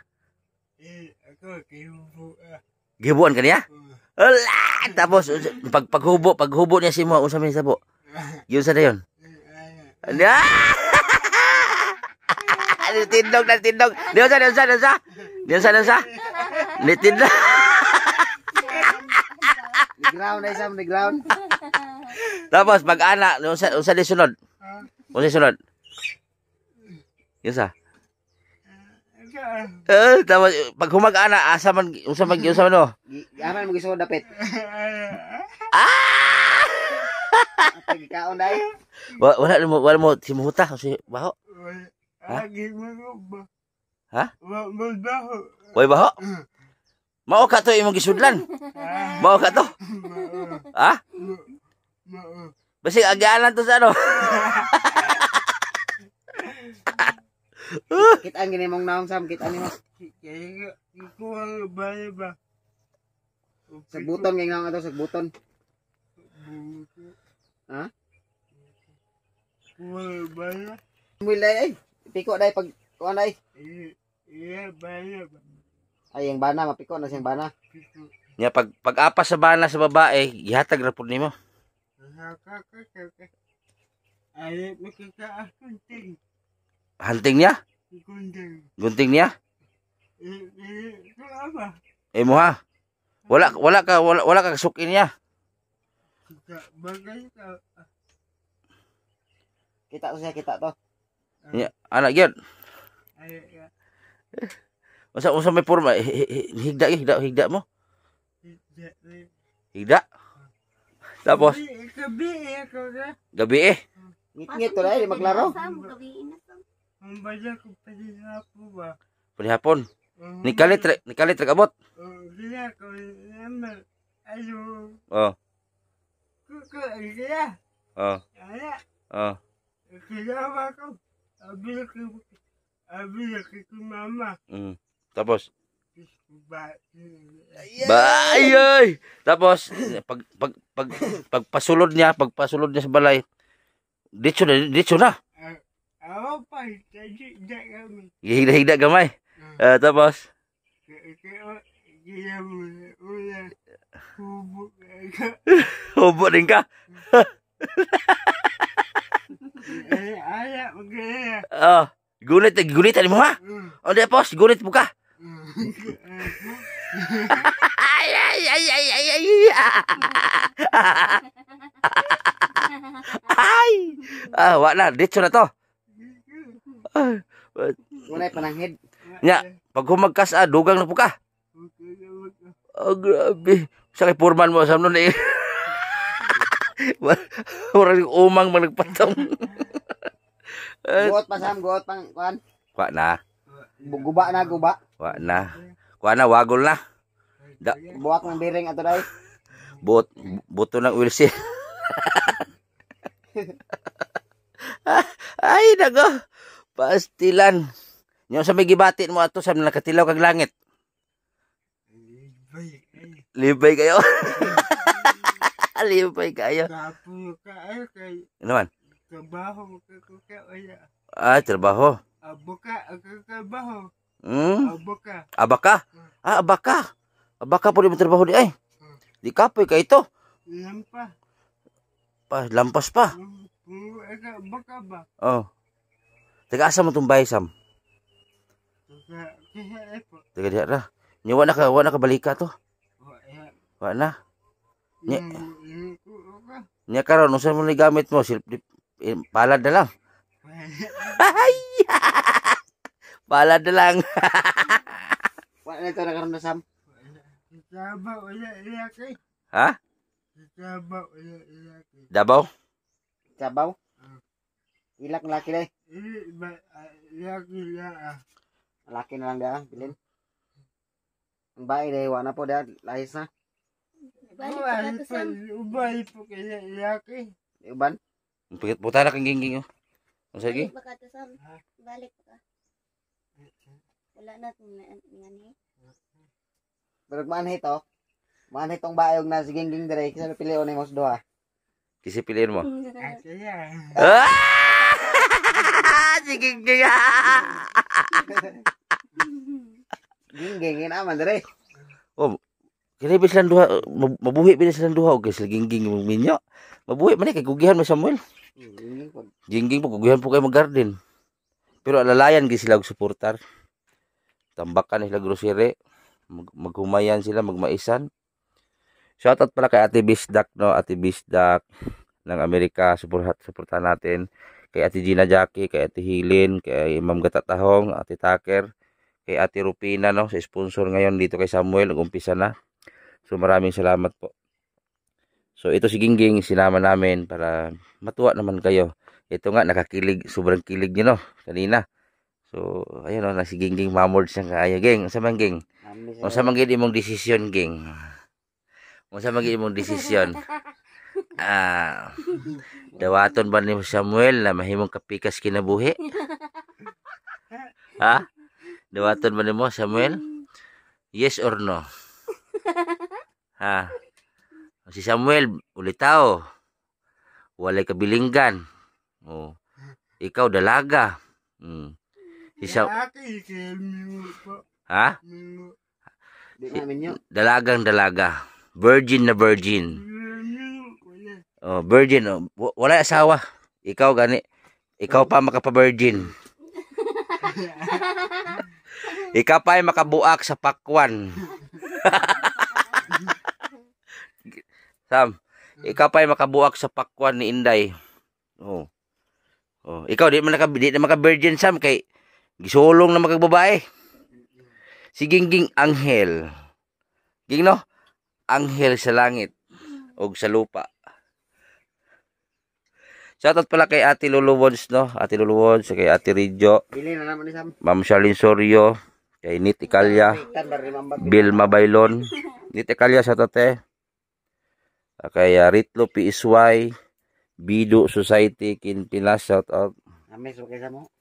B: Ako kinubo.
A: Gihubuan ka niya? Ala! Tapos, paghubo niya si mo, unsa may sabo? Yun sa na yun? Nitindog. Diyan sa. Nitindog.
D: Di ground na, Sam. Di ground.
A: Tapos, pag-ana, unsa di sunod? Unsa sunod? Yun sa? Tapos, pag humag-ana, unsa man no?
D: Aman mo gusto dapit.
A: Ah!
D: Pagkaon dahil.
A: Wala mo simuhuta kasi baho.
B: Agi mo ba?
A: Ha?
B: Mabaho.
A: Way baho. Mao ka to imong gisudlan. Mao ka to. Ha? Basi agalan to sa ano.
D: Kitaan gini mong naong, Sam. Kitaan ni mo.
B: Kaya ikuha ba ba?
D: Sagbuton ngayon naong ato. Sagbuton. Ha?
B: Kuha ba ya?
D: Samuel dahil ay. Piko dahil pag kuhan dahil.
B: Iya ba ya?
D: Ay, yung bana. Mapiko na siyang bana.
A: Nya pag-apas sa bana sa babae, gihatag ra pud nimo.
B: Ay, makakaakunting.
A: Hunting niya?
B: Kunting.
A: Gunting niya?
B: Ito ba?
A: Mo ha. Wala ka kasukin niya.
B: Bagay ka.
D: Kita to siya. Kita to.
A: Nya, anak gyud.
B: Ay,
A: Unsa may porma higda mo? Higda. Tapos
B: Gabi ako ka.
A: gabi
D: Ngit-ngit to dahil. Di maglaro.
E: Sam, gabiin na, Sam.
B: Ang bala ko pa din hapo ba?
A: panihapon. Nikalit rek abot.
B: Kaya ko naman. Ayo.
A: Oh.
B: Kuko, kaya.
A: Oh.
B: Kaya.
A: Oh.
B: Kaya ba ko? Abila ko mama.
A: Tapos
B: Ba.
A: Bayoy. Tapos pagpasulod niya sa balay. Ditso na.
B: Ako pa, kasi kami.
A: Higda gamay. Tapos
B: Kaya mo una. Hubog ka.
A: hubo din ka.
B: Ay, magkaya.
A: Oh, gunit mo ha. O tapos gunit mo ka. Ay. Wala, ditso na to.
D: Wala pananghid.
A: Nya, pag humagkas dugang na po ka. Grabe. Sa kay purman mo sa nun eh. Orang umang managpatong.
D: Guot pa, Sam. Guot pang kuhan.
A: Wa na.
D: Guba na, guba.
A: Wa na. Kuha na, wagol na.
D: Buwak ng biring ato dahil.
A: Buto ng wheel seal. Ay, nago. Pastilan. Yung sa may gibatin mo ato sa nakatilaw kag langit. Libay kayo. Libay kayo.
B: Kapo ka ay kay
A: Ano man?
B: trabaho ka wala.
A: Trabaho.
B: Aboka trabaho. Aboka.
A: Abaka. Abaka. Abaka po di mo trabaho di ay. Di kapoy ka ito.
B: Lampa.
A: Lampas pa.
B: Aboka ba?
A: Oh. Taga asa mo itong bahay, Sam?
B: Kaya po.
A: Taga diya ra. Nya wa na ka balika to. Wa na. Nya karon unsa mo ni gamit mo? Palad na lang. Bahala na lang.
D: Wala na ito nakaroon na Sam.
B: Saba, wala iyak eh.
A: Ha?
B: Saba, wala iyak eh.
A: Dabaw?
D: Sabaw. Ilak ng laki deh.
B: Iyak ah.
D: Laki na lang dah. Bilin. Ang bae deh. Wala na po dah. Lahis na.
E: Balik pa ka to, Sam.
B: Ubay po kaya iyak eh.
D: Iuban.
A: Puta na kang gingging oh. Ang sige?
E: Balik pa ka to, Sam. Balik pa ka. Wala na nga
D: Pero manay ito. Manay itong bayog na siging-ging dire. Kasi napili o na yung doha.
A: Kasi piliin mo.
B: Kaya.
A: Sige, sige.
D: Ging-ging naman dire.
A: Oh, kaya ba silang duha, mabuhi ba silang duha o kaya sila gingging mong minyo? Mabuhi man kay gugihan mo Samuel.
D: Ging-ging po.
A: Gingging po, gugihan po kayo mag-garden. Pero alalayan gi sila og suportar. Tambakan sila grocery. Maghumayan sila, magmaisan. Shoutout pala kay Ate Bisdak, no? Ate Bisdak ng Amerika. Suportahan natin. Kay Ate Gina Jackie, kay Ate Hilin, kay Ma'am Gatatahong, Ate Taker, kay Ate Rupina, no? Sa sponsor ngayon dito kay Samuel. Nag-umpisa na. So maraming salamat po. So ito si Gingging, sinama namin para matuwa naman kayo. Ito nga, nakakilig, sobrang kilig nyo, no? Kanina. So, ayun, no? Na si Gingging mamord siyang kaya. Ging, sa man, Ging? O sa man, imong desisyon, Ging? O sa man, imong desisyon? Dawaton ba ni Samuel na mahimong kapikas kinabuhi? Ha? Dawaton ba ni mo, Samuel? Yes or no? Ha? Si Samuel, ulitaw. Walay kabilinggan. Oh. Ikaw dalaga. Si
B: Aki kaya mingo po.
A: Ha?
B: Mingo.
D: Di namin yun.
A: Dalagang dalaga. Virgin na virgin.
B: Mingo wala.
A: Oh, virgin. Oh. Wala asawa. Ikaw gani. Ikaw pa makapa-virgin. Ikaw pa ay makabuak sa pakwan. Sam, ikaw pa ay makabuak sa pakwan ni Inday. Oh. Oh, ikaw di na maka-virgin Sam kay gisulong na magbabae. Si Gingging anghel. Ging no? Anghel sa langit o sa lupa. Shoutout pala kay Ate Luluwods, no? Ate Luluwods, kay Ate Rijo,
D: Bilin na naman ni Sam.
A: Ma'am Charlene Sorio, kay Nit Icalya, Bill Mabaylon. Nit Icalya, shoutout eh. Kay Ritlo PSY, Bido Society, Kinpinas, shoutout.
D: Amis mo kaysa mo.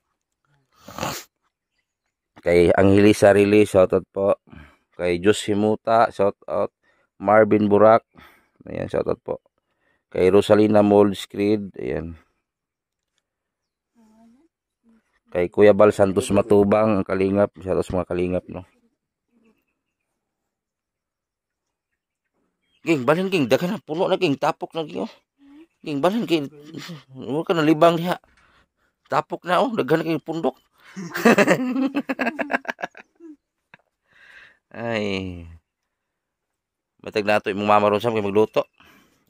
A: Kay Angelisa Rili, shoutout po. Kay Jus Himuta, shoutout. Marvin Burak, ayan, shoutout po. Kay Rosalina Molds Creed, ayan. Kay Kuya Bal Santos Matubang, ang kalingap, shoutout sa mga kalingap, no. Ging, balhin Ging, daghan na, puno na Ging, tapok na Ging, oh. Ging, balhin Ging, huwag ka na libang diha. Tapok na, oh, daghan na Ging, pundok. Ay. Matag na ito imong mama ron Sam kay magluto.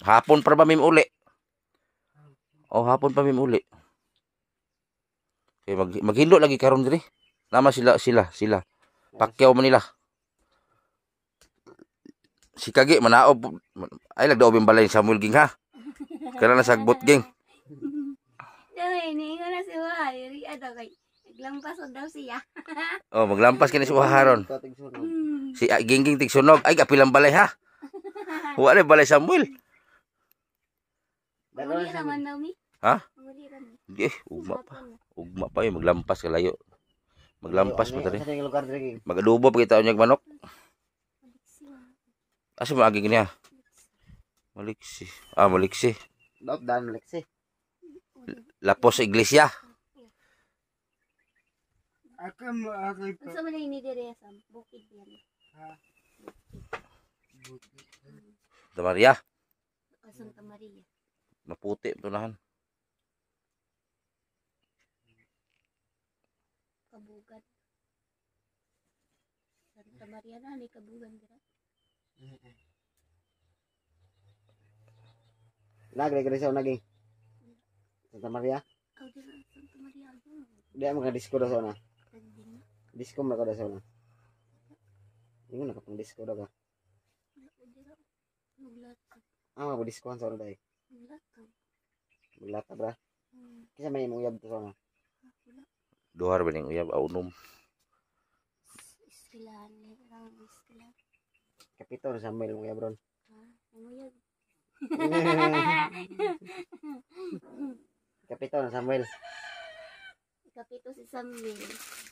A: Hapon pa ba mim uli? Oh, hapon pa mim uli. Kay maghindo lagi karon diri. Nama sila. Pakyaw man nila. Si Kagi manaob ay lagdaob yung balay ni Samuel Ging ha. Kana na sagbot Ging.
E: Dahil, hindi ko na si Wahari. Ano kay, naglampas daw siya.
A: Oh, maglampas kini si Uharon. Si Gingging tigsunog. Ay kapilang balay ha. Wala balay Samuel.
E: Uli naman daw mi.
A: Ha?
E: Uli naman.
A: Ugma pa. Ugma pa yung maglampas kalayo. Maglampas pa tari.
D: Sa yung lugar dire.
A: Magadubo pa kita unyag manok. Asa maagi niya? Maliksi. Ah, maliksi.
D: Dot dan Lexi.
A: Lapos sa iglesia.
B: Aka mo aki po.
E: Gusto mo na inidire sa bukid yan.
A: Santa Maria.
E: Santa Maria.
A: Maputi ito nahan.
E: Kabugan. Santa Maria na, may kabugan dira.
D: Nagre sa naging. Santa Maria.
E: Aw dira Santa Maria.
D: Dia mga disco do na.
E: Kagding.
D: Disco na ka da sa una. Ingon nakapang disco da ka.
E: Maglatag.
D: Ah, mabudiskuhan sa una dahil.
E: Maglatag.
D: Maglata bra. Kisa may imong uyab to sa una.
A: Duhar ba ning uyab aunom?
E: Iskilan. Lang iskilan.
D: Kapito na Samuel imong uyab ron.
E: Umuyag.
D: Kapito na Samuel.
E: Kapito si Samuel.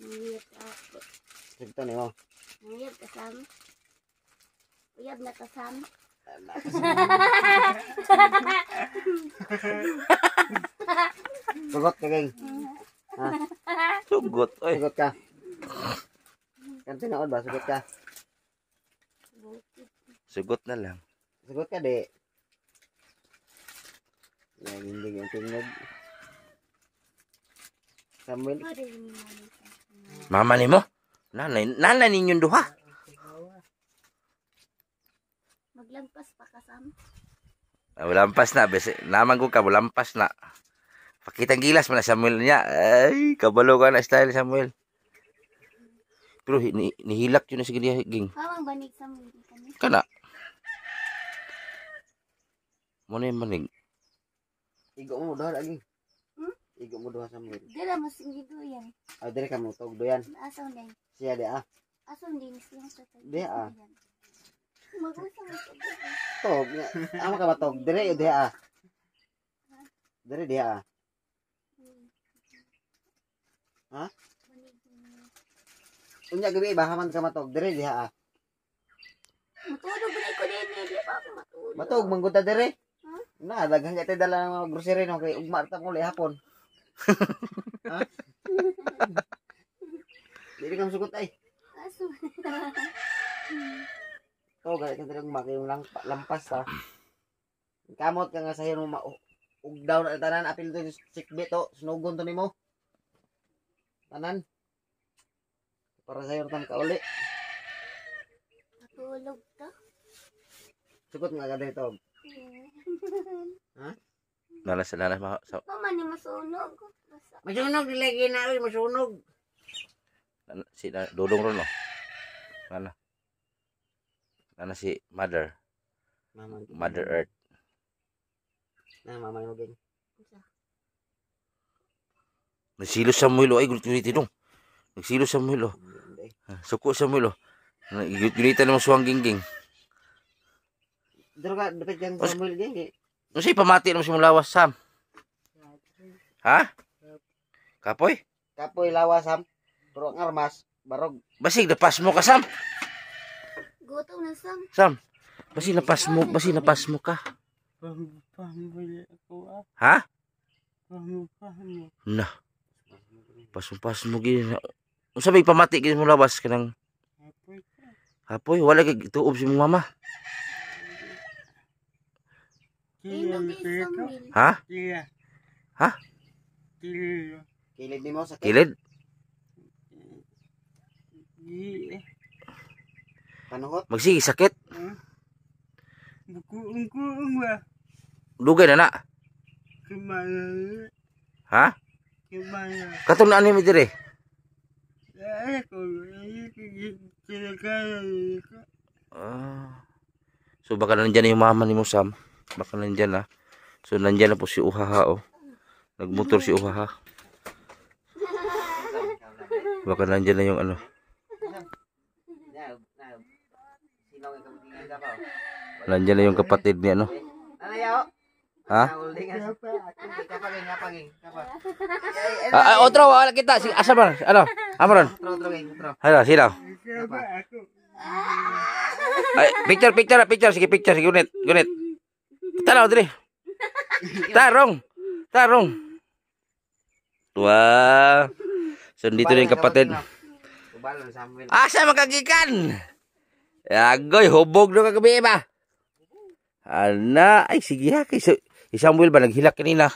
E: Umuyag ako.
D: Kapito ni mo.
E: Umuyag ka Sam. Uyab na ka Sam.
D: Sugot ka gang.
A: Sugot oy.
D: Sugot ka. Kan tinood ba sugot ka?
A: Sugot na lang.
D: Sugot ka di. Yan hindi yung tingog. Samuel.
A: Mama nimo? Nanay ninyong duha.
E: Maglampas pa ka Sam.
A: Walampas na bese. Naman ko ka walampas na. Pakitang gilas man na Samuel niya. Ay, kabalo ka na style Samuel. Pero nihilak yun na sige diya ging.
E: Hawang banig Samuel kani.
A: Kana. Mo na yung manig.
D: Igo mo duha lagi. Igo mo duha Samuel.
E: Dila mo singido yan.
D: Ah, dire ka mo tog doyan.
E: Asaw din.
D: Siya di ah.
E: Asaw din siyang sa tayo.
D: Di ah.
E: Mag-usang ito.
D: Tog. Amo ka ba tog? Dire yo di ah. Dire di ah. Ha? Unya gabi bahaman ka matog. Dire di ah.
E: Matulog na ko din. Di pa ako matulog.
D: Matog mangguta dire. Na daghang kay dala ng mga grocery no kay ugma ta mo hapon. Ha? Dili ka masugot ay.
E: Aso.
D: Ikaw galit ka talagang maki yung lampas ha. Kamot ka nga sa'yo nung ugdaw na tanan. Apil to sikbit to. Sunugon to ni mo. Tanan. Para sa'yo tan ka uli.
E: Matulog ka.
D: Sugot nga ka dito.
A: Nanas sa
E: Paman ni masunog.
D: Masunog nilagay na rin. Masunog.
A: si Dodong ron no. Nana si Mother Earth.
D: Na mama mo geng.
A: Nagsilos Samuel ay gulit dong. Nagsilos Samuel. Suko Samuel. Gunitan mo suwang gingging.
D: Dito ka dapat yang Samuel geng.
A: Ano siya pamati naman si Mulawas Sam? Ha? Kapoy?
D: Kapoy lawas Sam. Pero ang armas barog.
A: Basig napas mo ka Sam.
E: Gutom na Sam.
A: Sam. Basig napas mo ka.
B: Pahambali ako ah.
A: Ha?
B: Pahambali.
A: Na. Pas mo gini. Ano sabi pamati gini mo lawas ka ng kapoy? Wala kay tuob si mong mama.
E: Inog kay Samuel.
A: Ha?
B: Kaya.
A: Ha?
B: Kaya.
D: Kilid ni mo sa
A: Kilid?
D: panuhot.
A: Magsige sakit.
B: Bukuong ba?
A: Dugay na na.
B: Kemana?
A: Ha?
B: Kemana?
A: Katong na anime dire.
B: Ako. Kinakaya ko.
A: So baka nandyan na yung mama ni mo Sam. Baka nandyan na. So nandyan na po si Uhaha oh. Nagmotor si Uhaha. Baka nandyan na yung ano. Nandyan na yung kapatid ni ano.
D: Ano yaw?
A: Ha?
D: Kapaging.
A: Otro wala kita. Asa ba? Ano? Amaron.
D: Otro.
A: Hala, sino?
B: Kaba ako.
A: Ay, picture. Sige, picture. Sige, gunit. Tanaw, dali. Tarong. Wah. So, dito na yung kapatid. Asa magagikan? Agoy, hubog na kagabi ba? Ana, ay sige ha. Si Samuel ba naghilak kanina?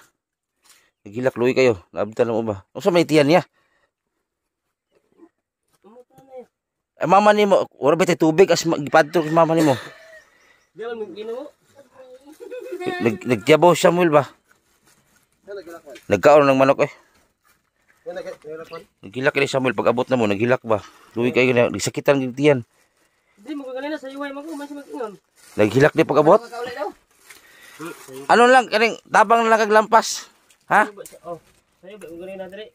A: Naghilak luwi kayo. Naabtan mo ba? Ano sa may tiyan niya? Ay mama ni mo, wala ba tayo tubig as gipadto si mama ni mo? Nagtiyabaw si Samuel ba? Nagkaon ng manok eh. Naghilak ni Samuel pag abot na mo, naghilak ba? Luwi kayo na, nagsakitan ng tiyan.
B: Di mo kanina sa iway mo man mag-ingon.
A: Naghilak ni pag abot.
C: Pagkauli daw.
A: Ano lang, kaning tabang na lang kaglampas. Ha?
B: Oh, sayo ba kanina dire?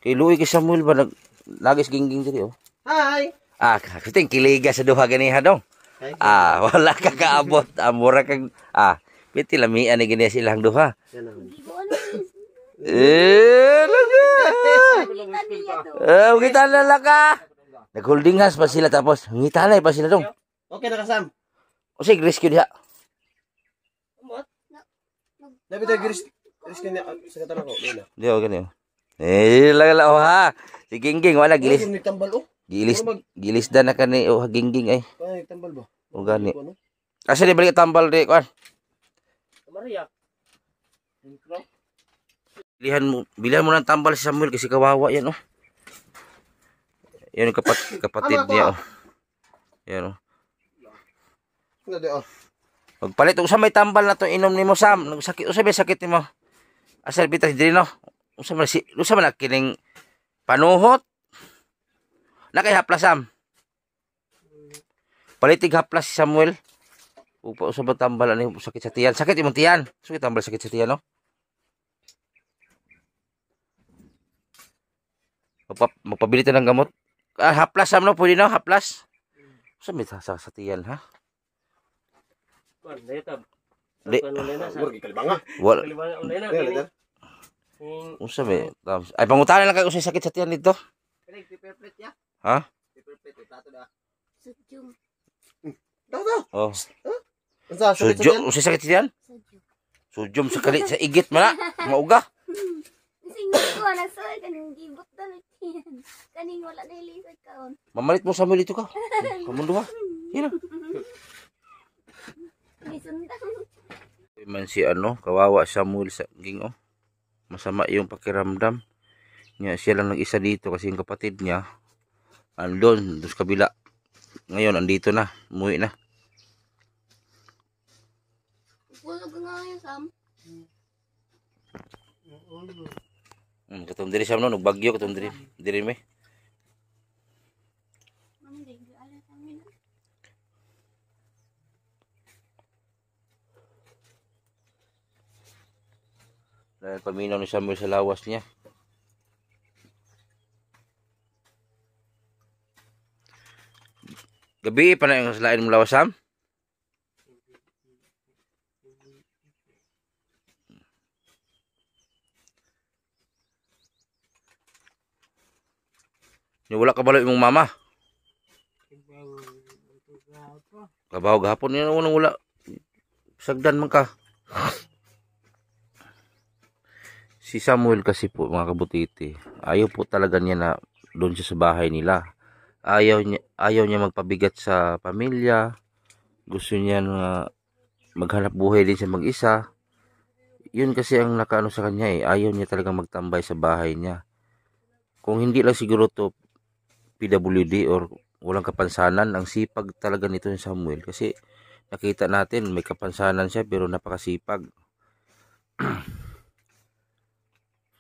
A: Kay Luwi kay Samuel ba nagis gingging diri oh.
D: Hi.
A: Kasi kiliga sa duha ganiha dong. Wala ka kaabot. Mura kag piti lamian ni gani silang duha.
E: Hindi ko ano is.
A: Laga.
E: Kita niya to.
A: Kita na lang ka. Nag-holding hands pa sila tapos ngitalay pa sila dong.
D: Okay na kasam.
A: O sige, rescue diha.
D: Dapat tayo giris kanya sa katana ko.
A: Di o gani. Laga ha. Si Gingging wala gilis.
D: Nagtambal oh.
A: Gilis dan na kani Gingging ay.
D: Ay, nagtambal ba?
A: O gani. Kasi di balik tambal di kwan.
B: Maria.
A: Bilihan mo ng tambal si Samuel kasi kawawa yan oh. Yan yung kapatid niya oh. Yan oh. Magpalit usa may tambal na to inom nimo Sam. Nagsakit usa may sakit nimo. Asal bitas diri no. Usa man kining panuhot. Nakay haplas Sam. Palitig haplas si Samuel. Upa usa ba tambal ani sakit sa tiyan. Sakit imong tiyan. Sakit tambal sakit sa tiyan no. Magpabili tayo ng gamot. Haplas Sam no, pwede no, haplas. Sabi sa tiyan ha.
B: Kuan, dayta.
A: Di. Wala. Usa may. Ay pangutanan lang kay usay sakit sa tiyan dito.
C: Paper plate ya.
A: Ha?
C: Paper plate utato da.
E: Sudyum.
A: Oh.
D: Unsa
A: Sudyum, usay sakit sa tiyan?
E: Sudyum.
A: Sudyum sa kali sa igit man mauga.
E: Singit ko na soy kaning gibot na yan. Kaning wala na ilisod kaon.
A: Mamalit mo Samuel dito ka. Kamundo ha. Yan ah.
E: May sundang.
A: Man si kawawa Samuel sa ging oh. Masama yung pakiramdam. Niya siya lang nag-isa dito kasi yung kapatid niya andon sa kabila. Ngayon andito na, umuwi na.
E: Bulog nga yun Sam.
A: Katong diri Sam no, nagbagyo katong diri me. Dahil paminaw ni Samuel sa lawas niya. Gabi pa na yung lain mong lawas Sam? Wala ka balo imong mama? Kabaw gahapon yun wala. Sagdan man ka. Si Samuel kasi po mga kabutiti, ayaw po talaga niya na doon siya sa bahay nila. Ayaw niya magpabigat sa pamilya. Gusto niya na maghanap buhay din siya mag-isa. Yun kasi ang nakaano sa kanya eh. Ayaw niya talagang magtambay sa bahay niya. Kung hindi lang siguro to PWD or walang kapansanan, ang sipag talaga nito ni Samuel. Kasi nakita natin may kapansanan siya pero napakasipag.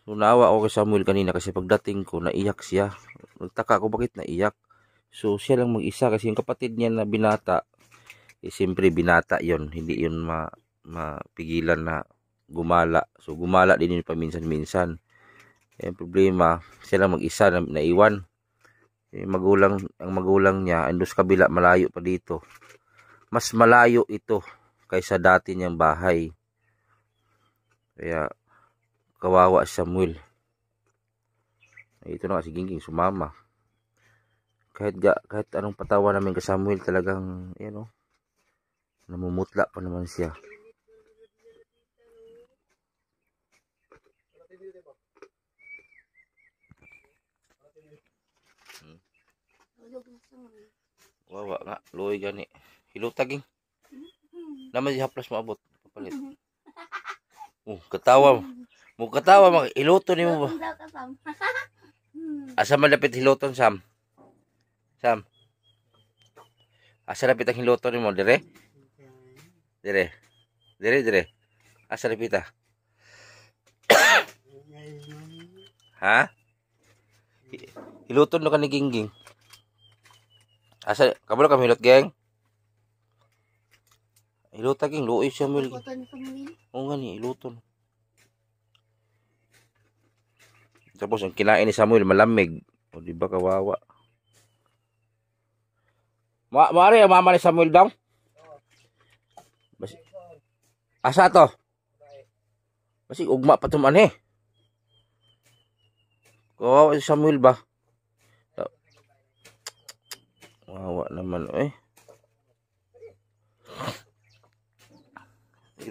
A: So naawa ako kay Samuel kanina kasi pagdating ko naiyak siya. Nagtaka ako bakit naiyak. So siya lang mag-isa kasi yung kapatid niya na binata, siyempre binata yon, hindi yun mapigilan na gumala. So gumala din yun paminsan-minsan. Yung problema, siya lang mag-isa na naiwan. Ang magulang niya ando sa kabila, malayo pa dito. Mas malayo ito kaysa dati niyang bahay. Kaya kawawa si Samuel. Ito na si Gingging sumama. Kahit anong patawa namin kay Samuel talagang namumutla pa naman siya. Wawa nga, luoy gani. Hilutaging. Naman si haplas maabot. Papalit. Katawa. Katawa, hiluto ni mo ba? Asa malapit hiluton, Sam? Sam? Asa lapit ang hiluto ni mo? Dire? Dire. Asa lapit ah? Ha? Hiluton na ka ni Gingging. Asa, kabalo ka hilot, geng? Hilota, Ging. Luoy siya, Mil.
E: Kuto ni Samuel.
A: Oo nga ni, hiluton. Tapos, ang kinain ni Samuel, malamig. O, di ba kawawa? Maari ang mama ni Samuel daw? Asa to? Kasi ugma pa tuman eh. Kawawa si Samuel ba? Kawawa naman eh.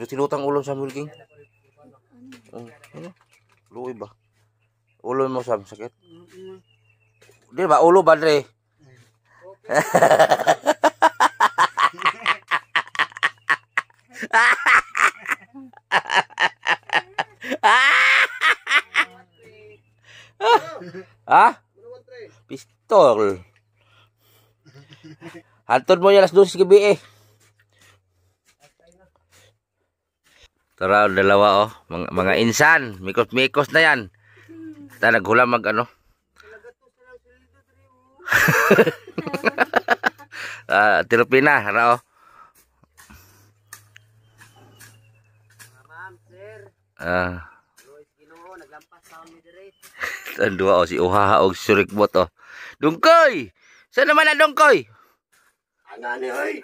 A: Silutang ulo Samuel King. Ano? Luoy ba? Ulo mo Sam, sakit? Di ba? Ulo ba Dre? Ha? Pistol. Hantod mo yan alas 12 gabi eh. Tara, dalawa oh. Mga insan. Mikos-mikos na yan. Ta naghula mag ano. Tilupina, hara oh.
D: Ma'am, sir. Luis Ginoo, naglampas taon ni dire.
A: Tandua oh, si Uhaha og surikbot oh. Dungkoy! Saan naman na Dungkoy?
B: Anani, oy!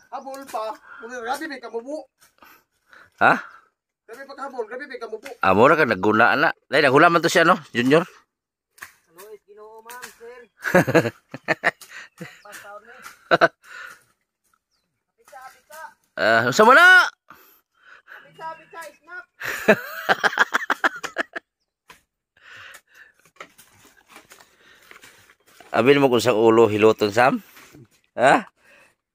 B: Habol pa. Grabe may kamubo.
A: Ha?
B: Grabe pa habol. Grabe may kamubo.
A: Amo na ka nagguna na. Dahil naghula man to siya no, Junior.
D: Luis Ginoo, ma'am, sir. Lampas taon ni.
A: Sama na!
B: Pizza, snack.
A: Abil mo kung sa ulo hiluton Sam? Ha?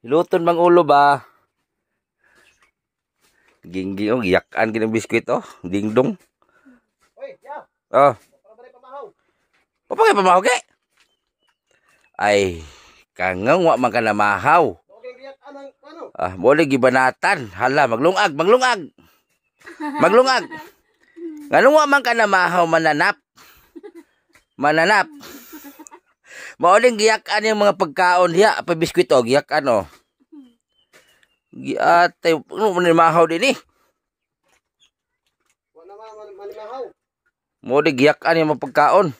A: Hiluton bang ulo ba? Gingging oh, giyakan kinang biskwit oh. Dingdong.
B: Oy, ya.
A: Oh.
B: Para ba pamahaw?
A: Papagay pamahaw ke? Ay, kangang wa man ka na mahaw.
B: Okay, riyak anang ano?
A: Muli gibanatan. Hala, maglungag. Maglungag. Nganong wa man ka na mahaw mananap? Mauling giyakan yung mga pagkaon diya, pa biskwit o giyakan o. Giyatay, ano man mahaw din eh.
B: Wala naman manimahaw.
A: Mauling giyakan yung mga pagkaon.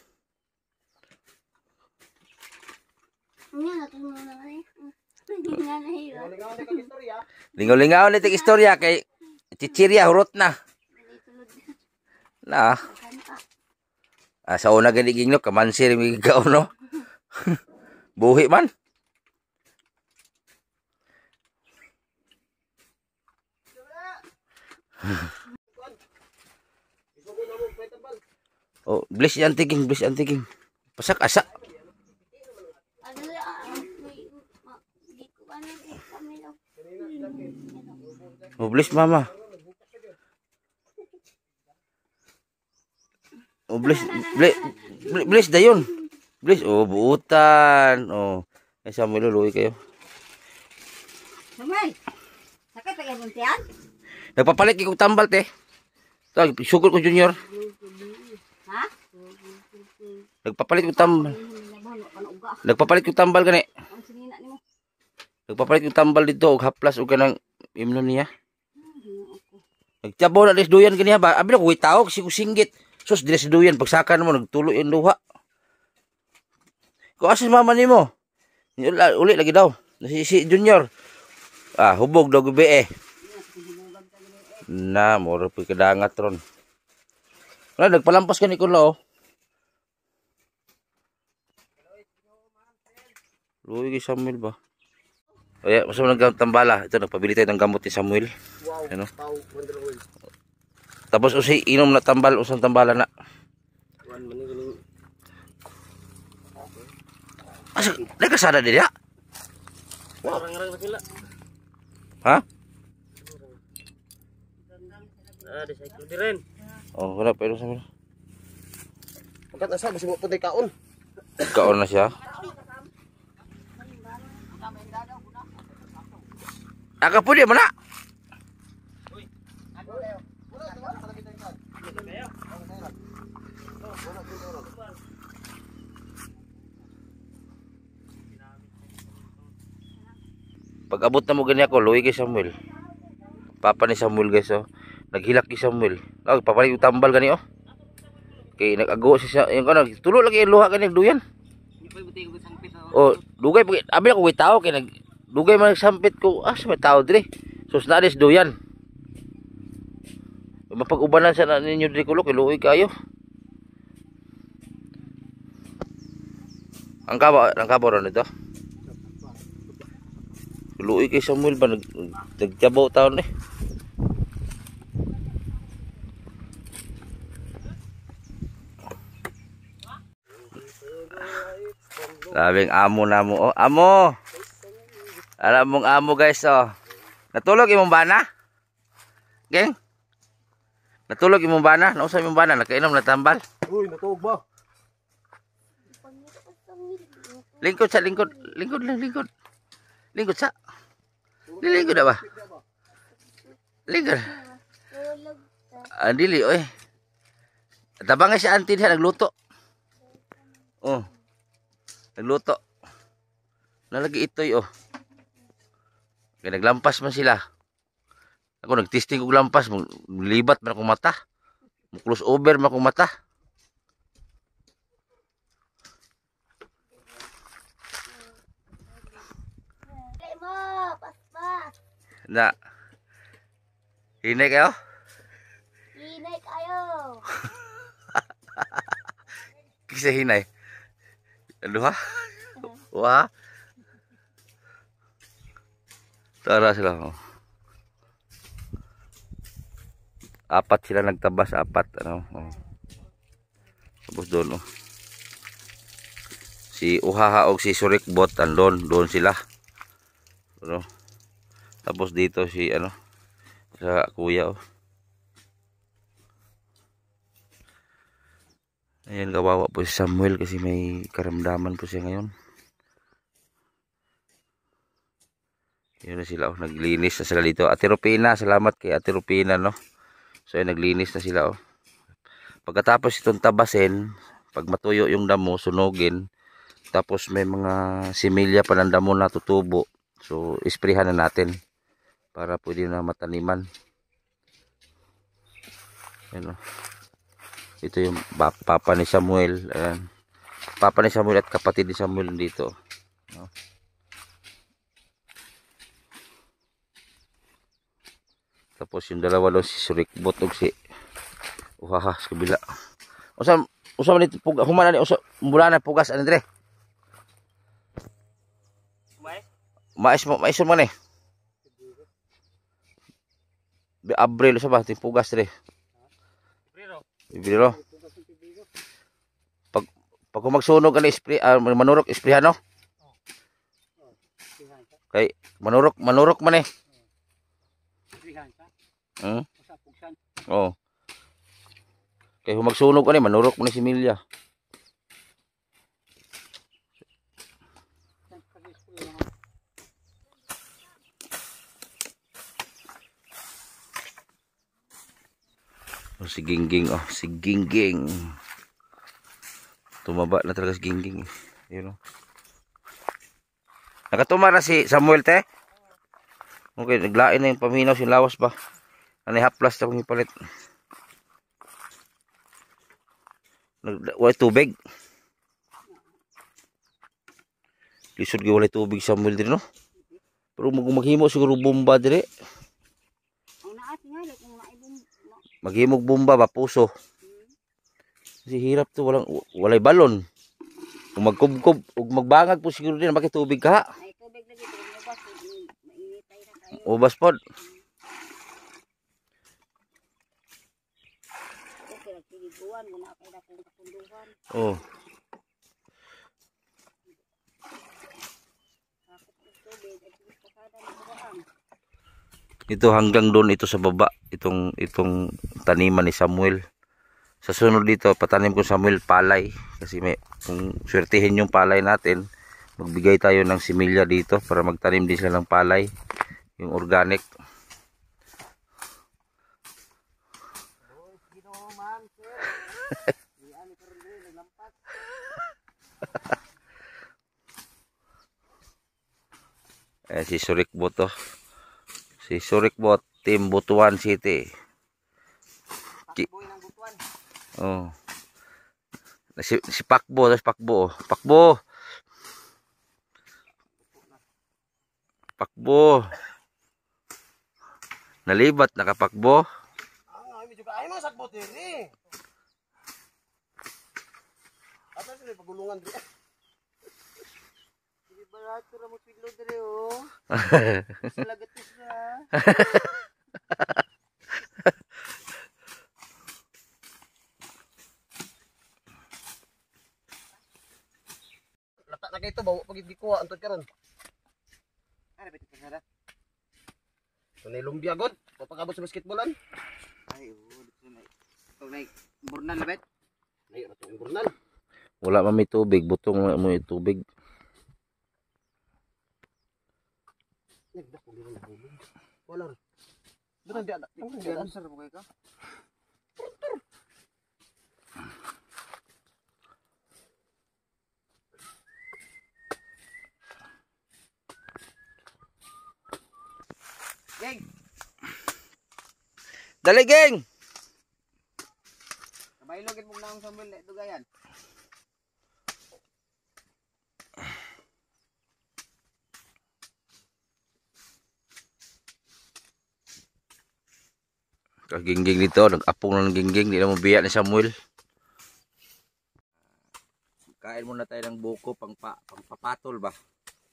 E: Ano yan? Natulungan na nga eh. Hindi nga nahirap.
B: Lingaw ka istorya.
A: Lingaw-lingaw na itong istorya kay chichirya, hurot na.
E: Tulod
A: Na.
E: kanta.
A: Sa una ganiging no, kamansir yung ikaw no. Buhi man. Oh, bless yan tiging. Pasak asa.
E: Ano yan? Hindi ko ba naging kami daw?
A: Oh, bless mama. Oh, bless dayon. Bless, oh, buutan. Oh, ay sa mo luluwi kayo.
E: Samuel! Sakit ang ibang tiyan?
A: Nagpapalit kong tambal te. Tag, sugod ko Junior.
E: Ha?
A: Nagpapalit kong tambal.
E: Panuga.
A: Nagpapalit kong tambal gani.
E: Ang sinina ni mo.
A: Nagpapalit kong tambal dito og haplas og kanang imnon niya. Nagtiabo na des duyan ganiya ba? Abi na ko tawag si singgit. Sus des duyan pagsakan mo nagtulo yung luha. Ko asas mama nimo. Uli lagi daw. Si Junior. Hubog daw gabi eh. Na, moro pa kadangat ron. Wala, nagpalampas ka ni Kulo. Luwi kay Samuel ba? O yeah, masama nagtambala. Ito, nagpabili tayo ng gamot ni Samuel.
B: Wow.
A: Ano?
B: Pau, Wonder Oil.
A: Tapos usay inom na tambal, usang tambala na.
B: Wan man ni
A: Asa, nagkasada din ya?
B: wow. Orang-orang na sila.
A: Ha?
B: Recycle di rin.
A: Oh, wala pero Samuel.
B: Pagkat asa basi mo puti kaon.
A: Kaon na siya. Aka po di mo na. Pag abot na mo gani ako, luwi kay Samuel. Papa ni Samuel guys oh. Naghilak kay Samuel. Papalit yung tambal gani oh. Kay nag-ago siya yung ano, tulo lagi yung luha kay nagduyan. Oh, dugay pag abi ako way tao kay nag dugay man nagsampit ko. Sa may tao dire. So na des duyan. Mapag-ubanan sa ninyo dire kulo kay luoy kayo. Ang kabo ron ito. Luoy kay Samuel ba nagtiyabaw taon eh. Labing amo na mo. Oh, amo. Alam mong amo guys oh. Natulog imong bana? Geng? Natulog imong bana? Nausa imong bana? Nakainom na tambal?
B: Uy, natulog ba?
A: Lingkod sa lingkod. Lingkod lang, lingkod. Lingkod sa. Lingkod na ba? Lingkod. Dili, oy. Tabangay si auntie diha nagluto. Oh. Nagluto. Nalagi itoy oh. Kaya naglampas man sila. Ako nagtesting og lampas, libat man akong mata. Close over man akong mata. Na. Hinay kayo?
E: Hinay kayo.
A: Kisa hinay. Ano ha? Wah. Tara sila. Oh. Apat sila nagtabas, apat ano. Oh. Tapos doon oh. Si Uhaha og si Surikbot doon sila. Ano? Tapos dito si ano sa kuya oh. Ayan, kawawa po si Samuel kasi may karamdaman po siya ngayon. Yun na sila oh, naglinis na sila dito. Ate Rupina, salamat kay Ate Rupina no. So ay naglinis na sila oh. Pagkatapos itong tabasin, pag matuyo yung damo, sunugin. Tapos may mga similya pa ng damo na tutubo. So isprehan na natin para pwede na mataniman. Ayan oh. Ito yung papa ni Samuel. Ayan. Papa ni Samuel at kapatid ni Samuel dito. No? Tapos yung dalawa doon si Surikbot ug si Uhaha sa kabila. Usa man dito humana ni usa mula pugas ani dire. Mais mo ni. Abril sa ba ti pugas dire. Ibiro. Pag magsunog ani spray manurok isprehan no. Kay manurok man eh. Oh. Kay magsunog ani manurok man ni similya. Oh, si Gingging oh, si Gingging. Tumaba na talaga si Gingging. Yun oh. Nakatuma na si Samuel te. Okay, naglain na yung paminaw si lawas ba. Ano haplas ta kung ipalit. Wala tubig. Lisod gyud wala tubig Samuel dire no. Pero maghimo siguro bomba dire. Maghimog bomba ba puso. Kasi hirap to walay balon. Kung magkubkob ug magbangag po siguro din makitubig ka.
E: Ay, tubig lagi ito. Ubas. Mainitay na tayo.
A: Ubas pod.
E: Okay, nagtilibuan. Muna kayo na kung kapunduhan.
A: Oh.
E: Kapit ng tubig. At yung pasada ng buhaan.
A: Ito hanggang doon ito sa baba itong taniman ni Samuel. Sa sunod dito patanim ko Samuel palay kasi may kung swertihin yung palay natin magbigay tayo ng similya dito para magtanim din sila ng palay yung organic. Si Surikbot to. Si Surikbot, Team Butuan City.
D: Pakboy ng butuan.
A: Oh. Si Pakbo, tapos Pakbo. Pakbo. Pakbo. Nalibat nakapakbo.
D: Ay, medyo ka. Ay, mga sakbot eh. Ata sila pagulungan dito. Hindi barato na mo pilo dere oh. Salagatis na. Lata na kayo ito, bawa pag hindi kuha, antod karon. Ay, beto pa sada. Tunay lumbia god, papakabot sa basketballan. Ay, dito na. Tunay burnan na bet. Ay, rato yung burnan.
A: Wala man may tubig, butong mo yung tubig.
D: Nagdako din na tubig. Wala. Doon di ada. Ang di answer mo kay ka. Geng,
A: Dali, geng!
D: kabaylog mong naong Samuel na dugayan.
A: Kagingging dito, nag-apong ng gingging, di na mo biya ni Samuel. Kain muna tayo ng buko, pangpapatol ba?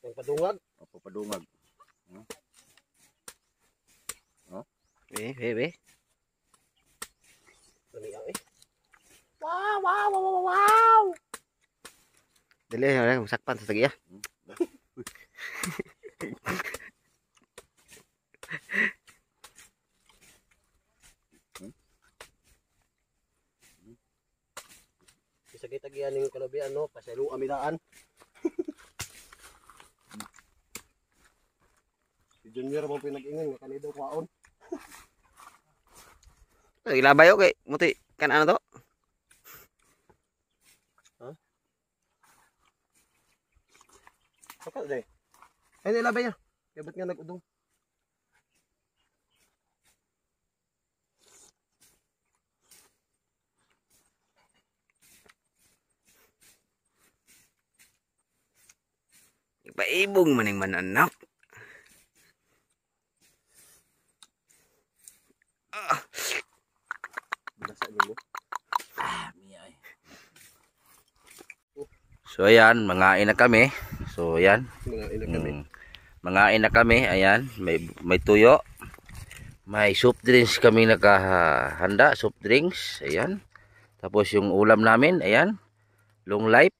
D: Ang padungag.
A: O papadungag.
D: Be. Dali eh. Wow. Dali, sakpan sa tagiya. Sa tagiya ning kalabi ano, pasalo amidaan. Si Junior mo pinag-ingin nga kanido kwaon. Ilabay okay, muti kan ano to? Ha? Sakal deh. Ay nilabay niya. Kaya ba't nga nag-udong? Paibong maning mananak.
A: So ayan, mangain na kami. So ayan. Mangain na kami. Ayan, may tuyo. May soft drinks kami nakahanda, soft drinks. Ayan. Tapos yung ulam namin, ayan. Long life.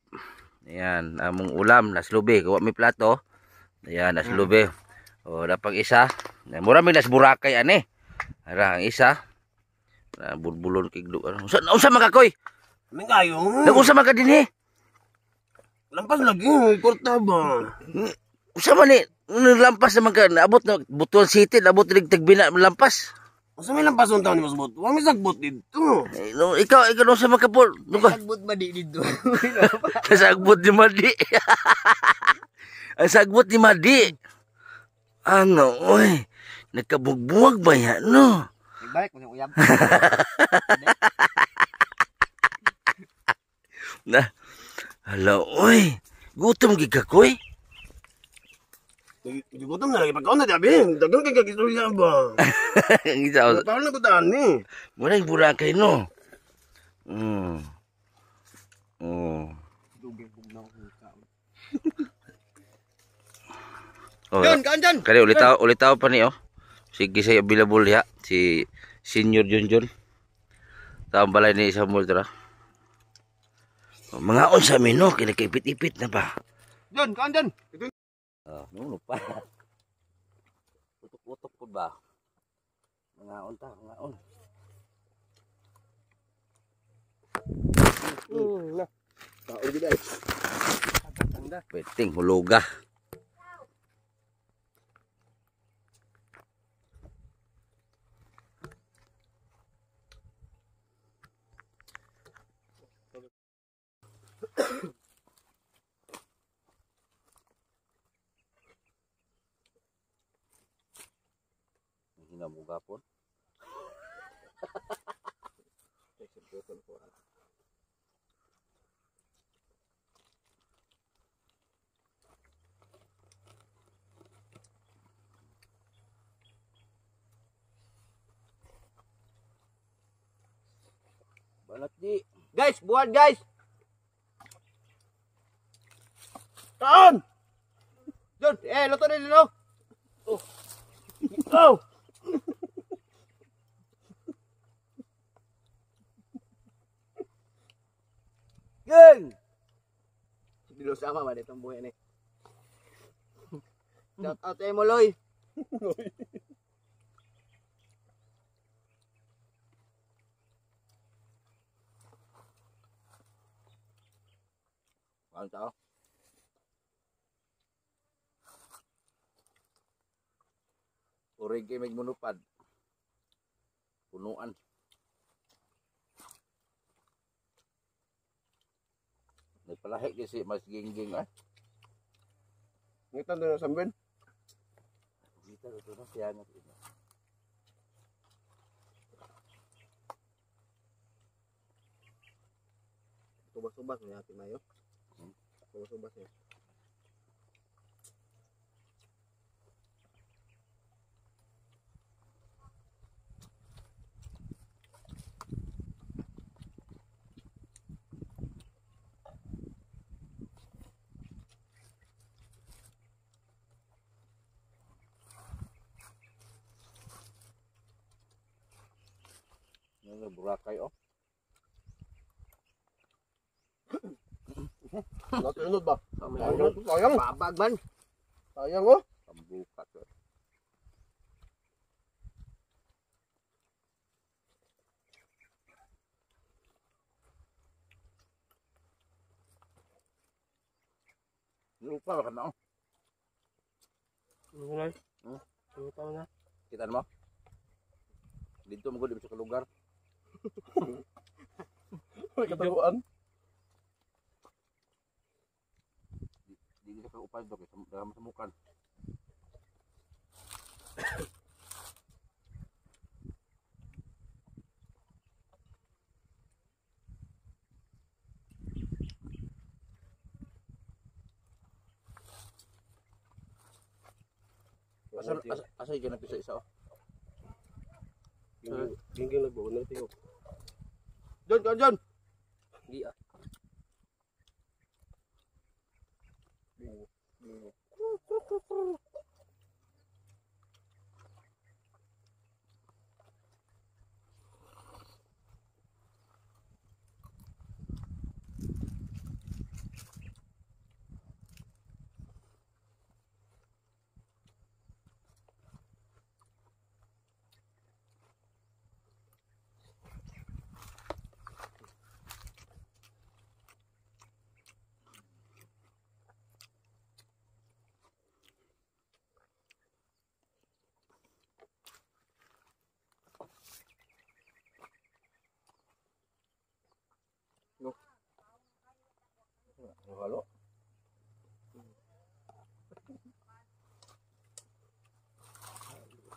A: Ayan, among ulam naslube, gawa mi plato. Ayan, naslube. O dapang isa. Mura mi nas Boracay ani. Ara ang isa. Bulbulon kigdo. Unsa makakoy?
B: Aming kayo.
A: Nagunsa man ka dinhi?
B: Lampas lagi. Korta ba?
A: Unsa man ni? Lampas naman ka, naabot na Butuan City, naabot rig tagbina lampas.
B: Asa may lampas ang taon ni Mas Bot? Huwag may sagbot dito.
A: No, ikaw no sa makapol. Nuka.
D: Sagbot ba di dito?
A: Sagbot ni Madi. Ang sagbot ni Madi. Ano, oy. Nagkabugbuwag ba yan, no?
D: Nagbalik mo yung uyab.
A: Na. Hala, oy. Gutom gikakoy.
B: Di ko na lagi pagkaon na diabi. Dagang kay kagistorya ba?
A: Ang isa.
B: Paano na ko daan ni?
A: Muna yung Boracay, no? Oh,
D: Kaan dyan!
A: kali ulit tao pa ni oh. Sige say available ya si Senior Junjun. Tambalay ni Samuel tara. Mga on sa mino kinakaipit-ipit na ba?
D: Dyan, kaan dyan!
A: Nuno pa. Utok-utok po ba? Mga on ta, mga on.
B: Na. Taon gid ay.
A: Peting huluga. nga mo gapon. Balat di.
D: Guys, buwan guys. Taan! Doon, luto na dito. Oh. Oh. Gang! Dilo sama ba ditong buhay ni? Shout out kay mo, Loy.
A: Ano tao? Urig kay magmunupad. Punuan. Nagpalahi kasi mas gingging ay.
B: Ngitan doon sa Ben.
A: Dito ito na siya nga.
D: Subas-subas ni Ate Mayo. Subas-subas niya.
A: Ano burakay oh.
B: Nasunod ba?
D: Sayang.
B: Sayang.
D: Babag man.
B: Sayang oh.
A: Pambukat. Lupa ka na oh.
B: Ano na?
A: Hmm?
B: Ano tao na?
A: Kita mo? Dito mo gud sa lugar.
B: Uy, kataguan.
A: Di kita ka upay do kay dalam samukan. Asa ka na pisa isa oh.
B: Gingging lagbo na tingog.
D: John.
B: Di ah.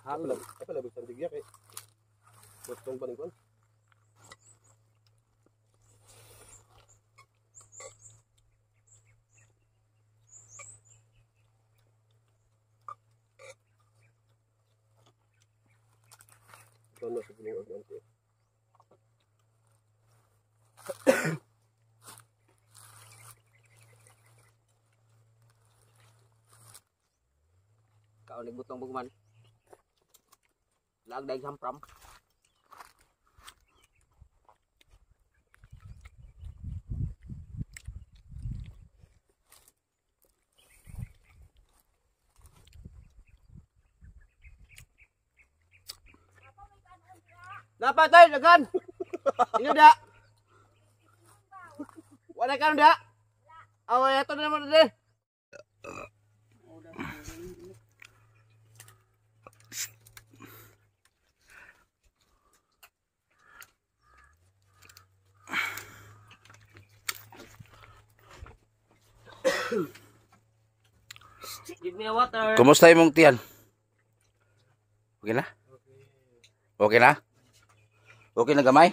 A: Halo.
B: Apa labig sandigya kay. Botong paningkon. Tono sa piling og ante.
D: Kau ni butong bukuman. Lag dai sampram. Dapat tayo dagan. Ini dah. Wala ka dah. Away ito na naman deh. Give me a water.
A: Kumusta imong tiyan? Okay na? Okay na? Okay na gamay?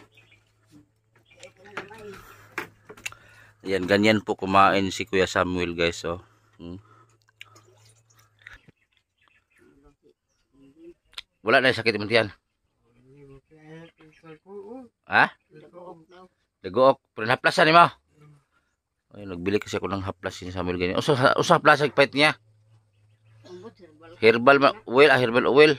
A: Ayan, ganyan po kumain si Kuya Samuel guys. Oh. Wala na sakit mo tiyan. Ha? Dagook. Pero naplasan ni mo. Ay, nagbili kasi ako ng haplas si Samuel ganyan. Usa haplas ang pait niya. Herbal oil, herbal oil.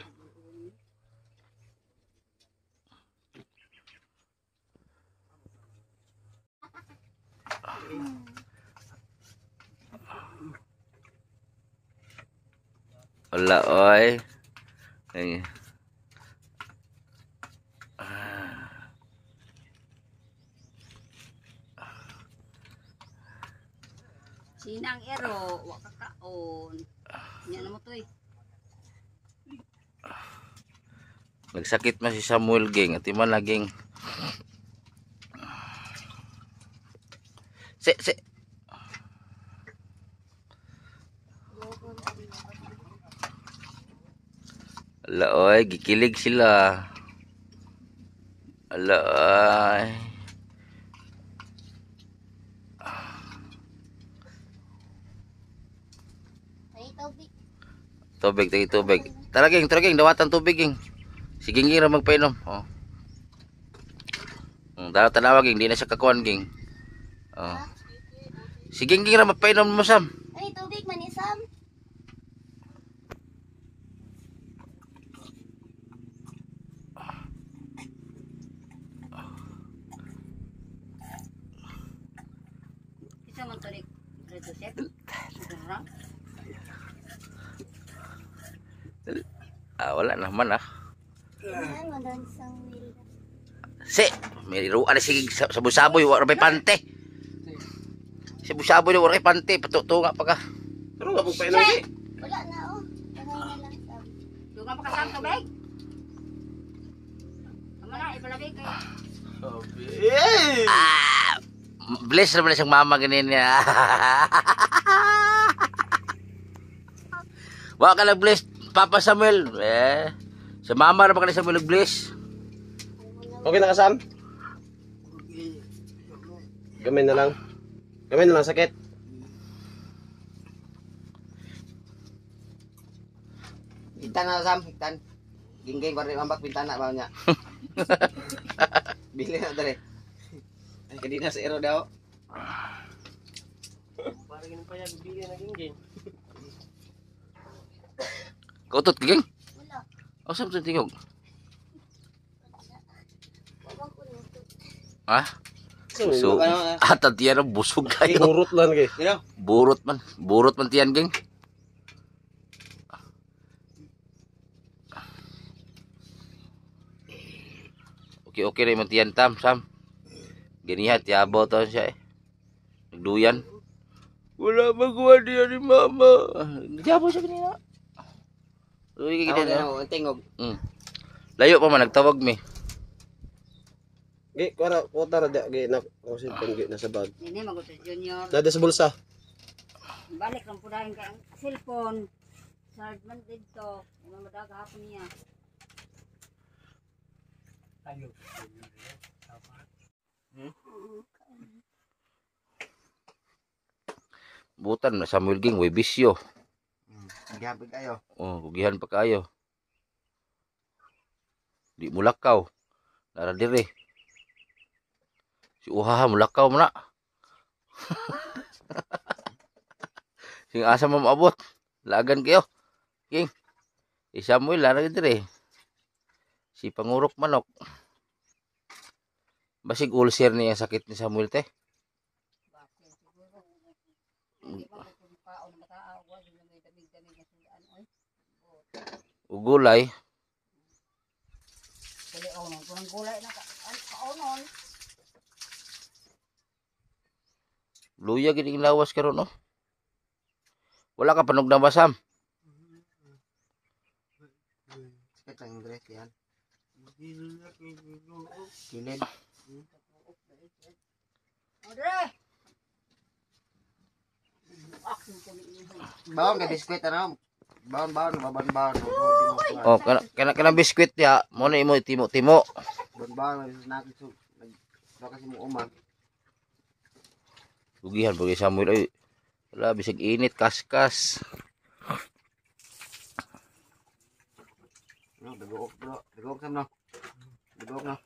A: Wala oy. Ay.
E: Sinang ero, wakakaon. Yan mo to eh.
A: Nagsakit man si Samuel ging at iman naging se ala oy gikilig sila ala oy
E: Ay, tubig.
A: tubig taraging dawatan tubig ging sige ging ra magpainom oh tanawag ging di na siya kakuan ging oh sige ging ra magpainom mo Sam.
E: Ay, tubig manisam. Isa man to rin. Reduset. Kurang.
A: Wala naman
E: Yan, madansang nila.
A: si may ruan sige sabu-saboy wa ra pante sabu-saboy wa ra pante patutunga pa ka
B: Pero nga pong painom si.
E: Wala na oh. Tagay na lang sa.
C: Yung nga pakasang tubig. Tama na, ipalabig kayo.
B: Eh!
A: bless naman siyang mama ganin niya wa ka nag bless Papa Samuel sa mama ra ba ka ni Samuel nag bless.
B: Okay na ka, Sam? Gamay na lang sakit.
D: Hintan na Sam, hintan. Gingging pare mambak bintana ba niya. Bili na dere. Ay kadina sa ero daw.
B: Para ganun pa yan, bibigyan na gingging.
A: Kautot giging
E: Wala.
A: sa tingog
E: Wala ko nito.
A: so atad tiyan busog kayo
B: Burot lang kay.
A: burot man tiyan ging okay rin man tiyan Sam ganihat yabaw to siya nagduyan wala magawa niya ni mama yabaw siya kanina uy
D: Tawo
A: ganyan
D: na ang tingog.
A: layo pa man nagtawag mi
B: Gi, kuwata ra di na kasi panggi na sa bag.
C: Hindi, magutot junior.
B: Dada sa bulsa.
C: Balik lang po dahil kang cellphone. Charge man dito. Yung madaga hapon niya.
A: butan na Samuel ging way bisyo
D: Gabig kayo.
A: kugihan pa kayo di mulakaw nara dire si uhaha mulakaw mo na sing asa mo maabot lagan kayo king si Samuel nara dire si pangurok manok basig ulcer niya sakit ni Samuel te
C: Hindi pa ko paon mataawa. Hindi may damig-damig na sulaan. Oy.
A: ugulay
C: Kali onon. Kurang gulay na kaonon.
A: luya gid lawas karon no wala ka panog na basam
D: Sakit ang dress yan. Kilid.
C: Andre! Action ko ni Iho.
D: Bawang ka biskwit ano? Baon-baon, baban-baon.
A: Oh, kana biskwit ya, mo na imo timo-timo.
D: Baon-baon, nakit so. Kasi mo umang.
A: Bugihan bagi Samuel ay. Wala bisig init kaskas.
D: No, dagok bro. Dagok sam no. Dagok no.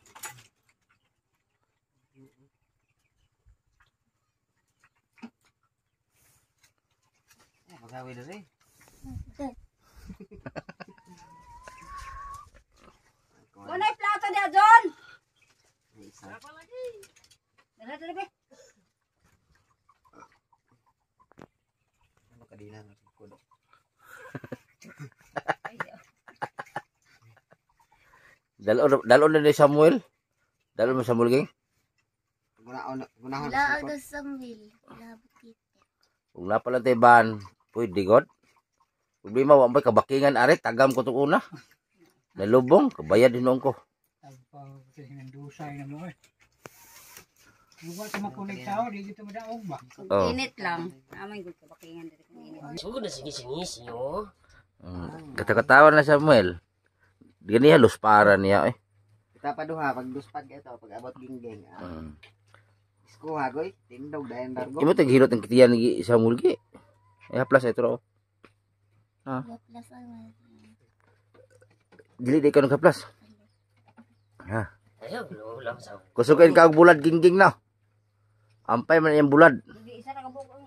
D: Magawi diri.
C: Kunay plato dia John. Dala dala be.
D: Ano kadina na kuno.
A: Dalon na ni Samuel. Dalon mo Samuel ging.
D: Gunahon.
E: Wala ang sambil. Wala bukit.
A: Kung napala tay ban, pwede god. Problema wa may kabakingan ari tagam ko tong una. Nalubong, kabayad din ko.
F: Pag tingin dusay na mo eh. Luwa sa makunig tao, di kita madaog ba?
A: Oh.
C: Init lang. Amay gud kabakingan diri kung init.
G: Sugod na sige-singis nyo.
A: Kata-katawan na Samuel. Gani halos para niya eh.
D: Kita pa duha pag duspag ito pag abot ginggeng. Iskuha goy, tindog dayon dargo.
A: Imo tag hilot ang kitiyan ni Samuel gi. Eh plus ito ro.
E: Wala plus ang
A: Dili di ka nang plus. Ha.
G: Ayaw, lang sa
A: Kusukin ka og bulad gingging na. Ampay man yung bulad.
C: Di isa ra ka bukong.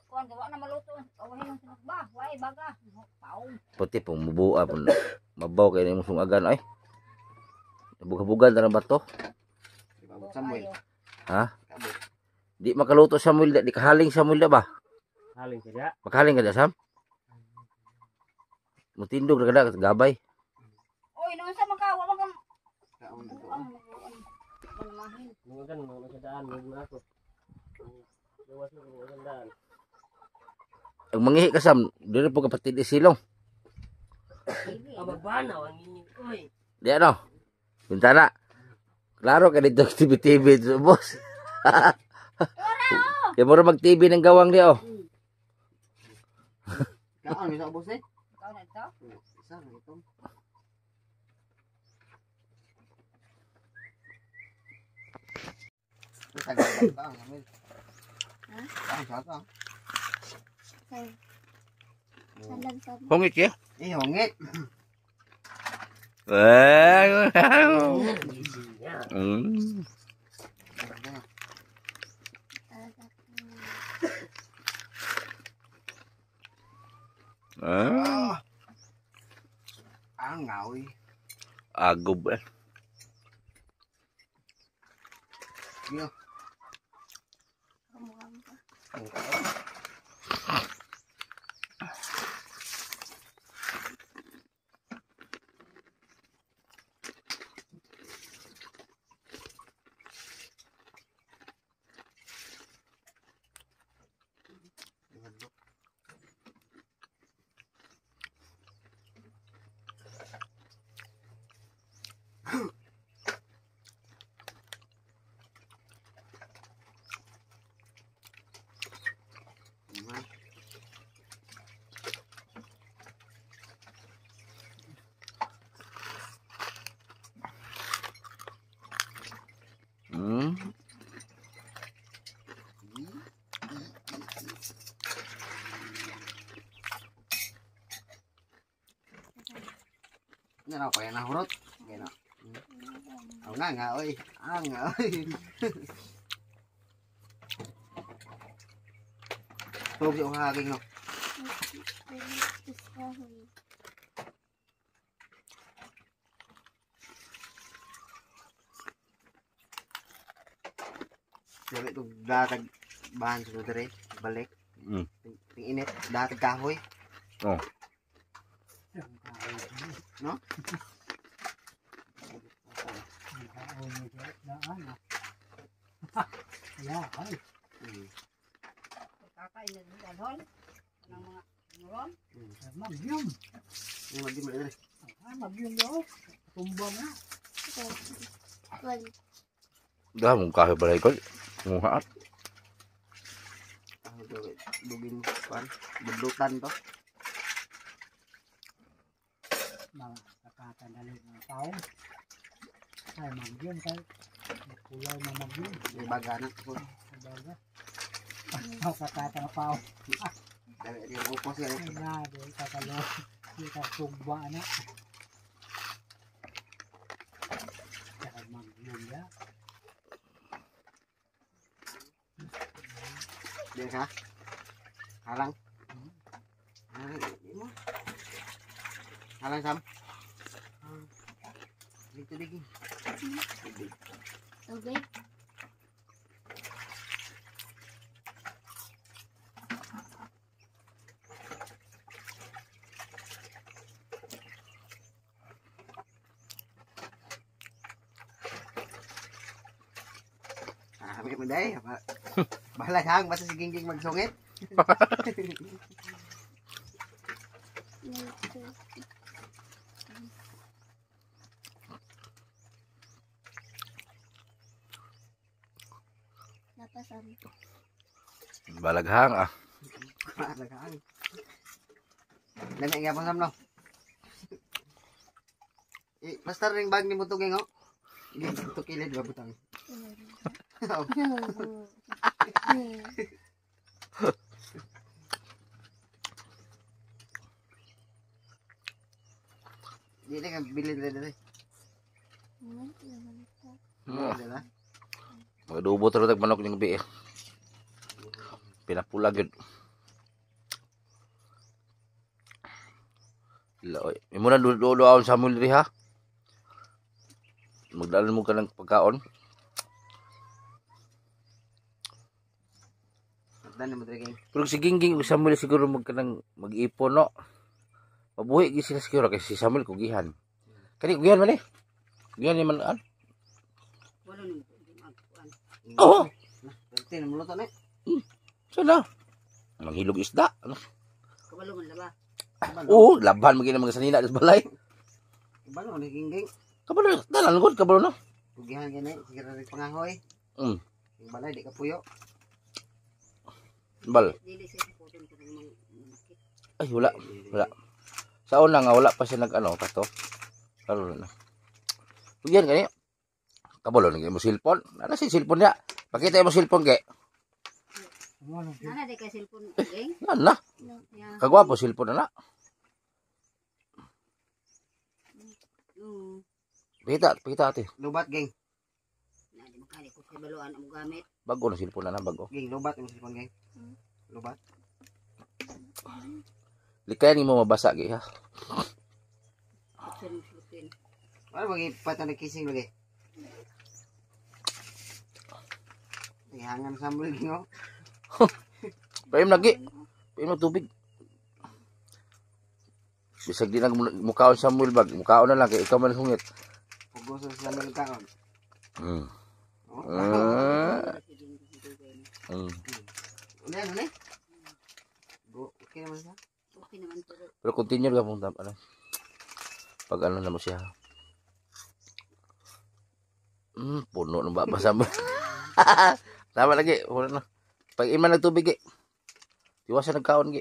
C: Kuan gawa na maluto. Awahin ang sinakba. Way baga. Pao.
A: Puti pong mubuha po. Mabaw kayo na yung sungagan ay. Buga-bugan na ng bato.
D: Abot Samuel.
A: Ha?
D: Abot.
A: Di makaluto Samuel, di kahaling Samuel da ba?
G: haling tidak.
A: Makahaling ka da Sam? Mutindog na kada gabay.
C: Oy, nung sa makawa magam.
D: Kaon na to.
C: Mahin.
G: Mga kan, mga nasadaan, mga ako. Gawas mo, mga nasadaan.
A: Ang mangihi ka Sam, dili po kapatid isilong.
G: Kababanaw, ang ingin ko eh.
A: Di ano? Bintana. Klaro ka dito TV-TV ito, boss. Kaya mo mag-TV ng gawang di oh.
D: Kaon bisa ubos eh.
C: Ikaw na ito.
D: Isa na ito. Tagal ba ang Samuel?
E: Ha?
D: Ang saka.
E: salag sa
A: Hungit siya.
D: Hongit.
G: Easy niya.
D: Ang ngawi.
A: Agob eh.
D: Yo.
E: kamukhang ka.
D: Yan ako yan nahurot. Yan o. Ang nga oy. Ang nga oy. Tulog si uhaging no. Sabi ito datag bahan sa dere balik. Ting init datag kahoy.
A: Oh.
D: No?
F: Ya, ay.
C: Kakain na din dalhon. Ng mga nuron.
F: Magyum.
D: Yung madi mo dere.
F: Magyum daw. Tumbang na.
A: Dah mong kahe balay ko. Muha.
D: Dugin pan budlutan to.
F: Makakatandali ng tao. Ay, magyun kay. Kulay na magyun.
D: May baga na.
F: Baga. Makakata ng tao.
D: Di upo siya.
F: Ay na, di kakalo. Di kakugba na. Kaya magyun ya.
D: Di ka? Halang. Halang. Di mo. Halang Sam. Dito bigin.
E: Tubig.
D: Kami mo day. Bahala hang basta si Gingging magsungit.
E: Napasan.
A: Balaghang ah.
D: Bahala hang. Dami nga po Sam no. Basta ring bag ni mo tuging oh. Ito kilid ba butang. Di na bilin na dito. Dala.
A: Magadubo talaga tag manok ning gabi eh. Pinapula gyud. Loy, imo na dulo sa Samuel diri ha. Magdala mo ka ng pagkaon.
D: Dan mo diri.
A: Pero si Gingging ug Samuel siguro mag-ipon no. Mabuhi gyud sila siguro kay si Samuel kugihan. Kani kugihan man eh. Kugihan ni man an.
C: Wala nang magkuan.
A: Oh,
D: Tin mo luto na.
A: sana. Manghilog isda. Ano?
C: Kabalo man laba.
A: Oo, laban magina mga sanina sa balay.
D: Ibalo ni Gingging.
A: Kabalo, dalan gud kabalo no.
D: Tugihan gani siguro rin pangahoy.
A: Mm.
D: Yung balay di ka puyo.
A: Bal.
C: Dili sa photo ko ng mga
A: Ay wala. Wala. Sa una nga wala pa siya nag-ano kato. Karon na. Kugihan kani. Kabalo ni mo cellphone. Ana si cellphone niya. Pakita mo cellphone kay.
C: nana de kay cellphone geng.
A: Nan na.
C: Ya.
A: Kagwapo cellphone na. Pakita ate.
D: Lubat geng.
C: Na di makali ko sa baluan ang gamit.
A: Bago na cellphone na bago.
D: Geng lubat mo sipang geng. Lubat.
A: Likay ni mo mabasa gi ha.
C: Option mo sulupin.
D: Ano bagi patang kissing lagi. Ihangan sambal geng oh.
A: Paim lagi. Paim na tubig. Bisag di nagmukaon sa Samuel bag. Mukaon na lang kay ikaw man hungit.
D: Pugoso sa sambal kaon.
A: Hmm.
D: Oh. Ulan ni. Go, okay naman sa.
C: Okay naman pero
A: Pero continue ka mong ano. Pag ano na mo siya. Puno ng baba Samuel. Tama lagi. Wala na. Pag iman nagtubig eh. Iwasan nagkaon gi.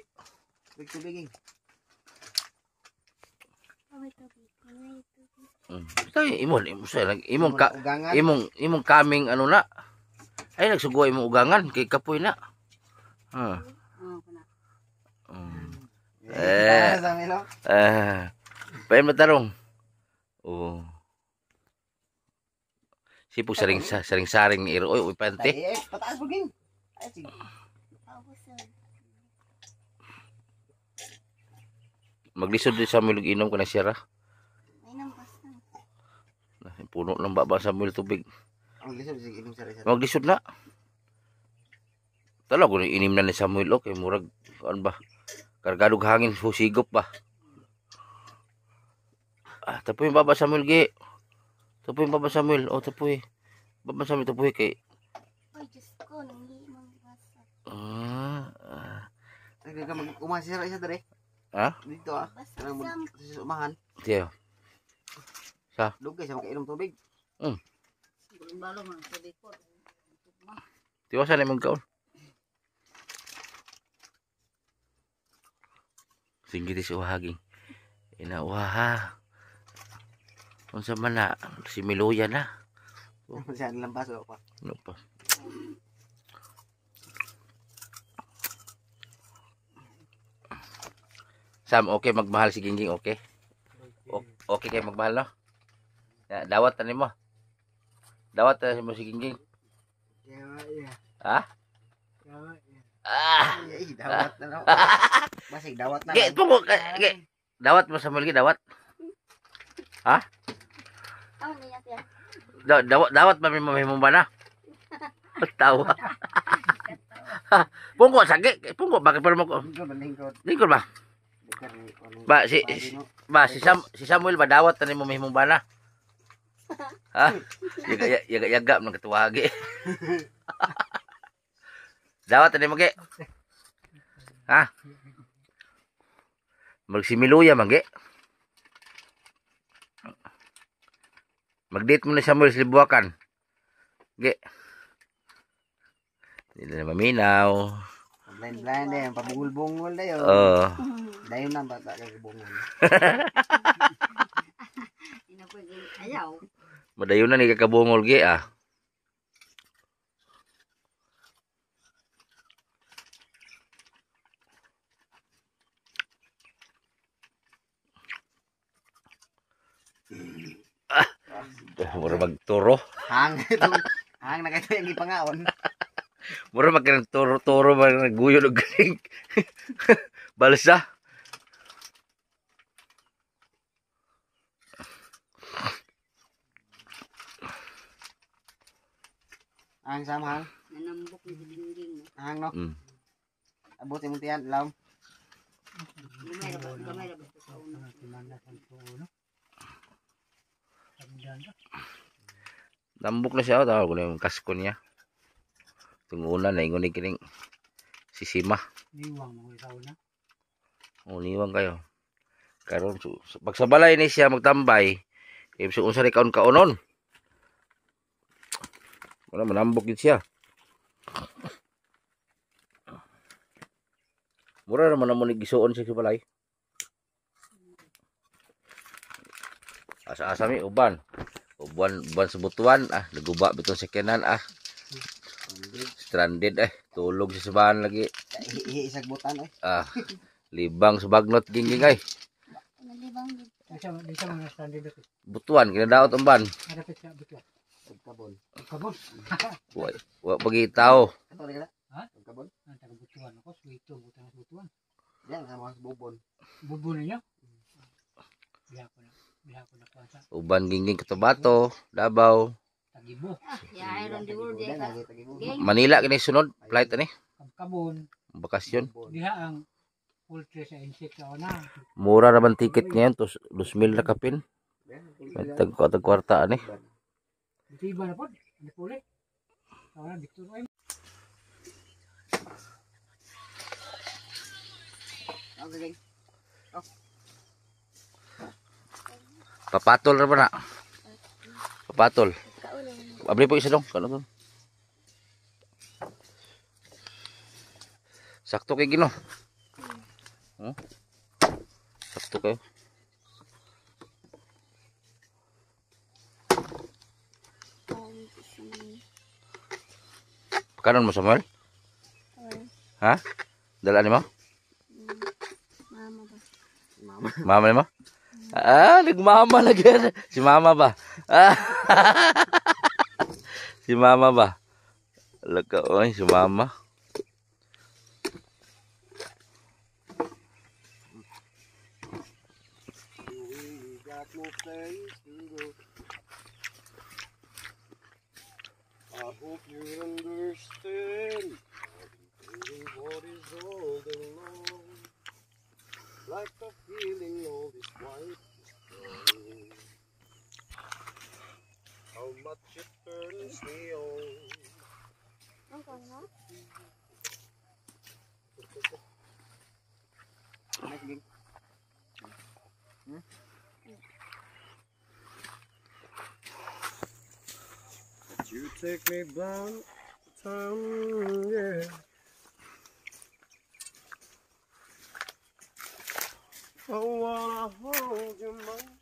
D: Tubig geng.
E: May tubig. May tubig.
A: Tay imong
D: Ugangan.
A: imong kaming ano na. Ay nagsugo imong ugangan kay kapoy na. Ha.
C: kana.
D: Sa milo.
A: Pain matarong. Oh. Sipog saring-saring ni Iro. Oy, pante.
D: Pataas mo geng. Ay sige.
E: Paubusan.
A: Maglisod din sa Samuel inom ka na siya ra.
E: May nampas na.
A: Puno ng baba sa Samuel tubig.
D: Ang lisod sige inom sa resa.
A: Maglisod na. Tala ko inim na ni Samuel okay murag ano ba? Kargadog hangin husigop ba? Tapoy baba Samuel gi. Tapoy baba Samuel. Oh tapoy. Baba Samuel tapoy kay.
E: Ay, Diyos ko. Hindi magbasa.
D: Ay ka umasi sa resa dere.
A: Ha?
D: Dito ah.
E: Basta
D: Kanang
E: Sam.
D: sa umahan.
A: Tiyo.
D: Lugay sa makainom tubig.
C: Bulong balo man sa biko.
A: Tiwasan na mong kaon. Singgit si uhaging. Ina uha. Unsa man na si Miluya na.
D: Siya lampas o pa.
A: Ano pa? Sam, okay magmahal si Gingging, okay? Okay kay magmahal, no? Dawat na mo. Dawat na mo si Gingging. Ha? Ah!
D: Ay, dawat na no. Basig dawat na.
A: Ge, tungo ge. Dawat mo sa mulgi, dawat. Ha?
E: Oh, niya siya.
A: Dawat ba mo ba na? Tawa. Pungko sagi, pungko bakit pa mo ko? Lingkod ba? Si Samuel ba dawat tani mo mahimong bana? Ha? Yaga man katuwagi. Dawat tani mo ge. Ha? Magsimiluya man ge. Mag-date mo na Samuel sa Libuakan. Ge. Hindi na maminaw.
D: Blind eh, pabungol-bungol na yun. Dayon na bata kay bungol.
C: Ayaw.
A: Madayon na ni kakabungol gi ah. Mura magturo.
D: Hang na kayo yung ipangaon.
A: Mura magkang turo ba naguyo og galing. Balsa.
D: Hang sama hang.
C: Nanambok ni Gingging.
D: Hang no.
A: Mm.
D: Abot yung tiyan, laom.
C: Gamay ra ba sa una.
A: Nambok na siya, tawag ko na yung kasko niya. Itong una na ingon ni kining si Sima.
F: Niwang mo sa una.
A: Uniwang kayo. Karon pag sa balay ni siya magtambay, ibig unsa ni kaon-kaonon. Wala manambok gid siya. Mura naman mo ni gisuon siya sa balay. Asa-asa mi uban. Uban sa butuan naguba bitong sekenan stranded tulog sa sabahan lagi.
D: Isag butan eh.
A: Libang sa bagnot Gingging ay.
E: Nalibang gid.
F: Di siya mga standard dito.
A: Butuan kinadaot ang ban.
F: Dapat siya betul.
D: Kabon.
F: Kabon.
A: Wa pagitaw.
D: Ato rin ka?
F: Ha?
D: Kabon.
F: Ang taga-butuan ako, suwito, butang butuan.
D: Yan, sama sa bubon.
F: Bubo na niya. Biha ko na kuwansa.
A: Uban Gingging Cotabato, Davao,
F: Tagibo.
C: Ya, iron the world
D: Yan,
C: ka.
D: lagi tagibubon.
C: Geng.
A: Manila kini sunod flight ani.
F: Kabon.
A: Bakasyon.
F: Diha ang full trace sa insect sa una.
A: Mura naman ticket ngayon to 2,000 na kapin. Tag kwarta ani.
F: Bitiba na po. Hindi po ulit. Sa una, Victor Oy.
D: Okay,
A: Papatol ra ba na? Papatol.
E: Kaulo.
A: Abli po isa dong. Kano to? Sakto kay Gino. Sakto kayo. Kanon mo Samuel? Ha? Dala ni mo?
E: Mama ba?
A: Mama ni mo? Nagmama lagi. Si mama ba? Si mama ba? Laka oy, si mama.
B: I hope you understand. I've been feeling what is all along. Like the feeling all this white is gone. How much it turns me on.
E: Ang kanya?
B: But you take me down town, yeah. I wanna hold your mind.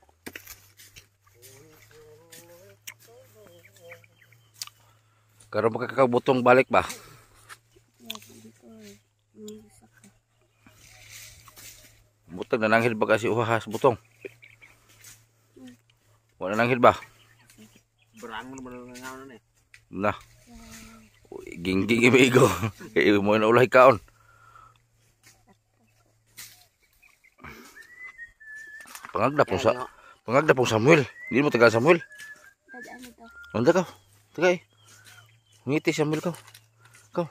A: Karon makakabutong balik ba?
E: Ya, sabi ko eh. Isa ka.
A: Butong nananghid ba kasi uhas butong? Wala nananghid ba?
G: Berangon naman ng ngayon na eh.
A: Na. Gingging imigo. Kaya mo na ulay kaon. Pangagda pong Samuel. Hindi mo taga Samuel.
E: Dadaan ito.
A: Anda ka. Tagay. Ngiti Samuel ka. Ka.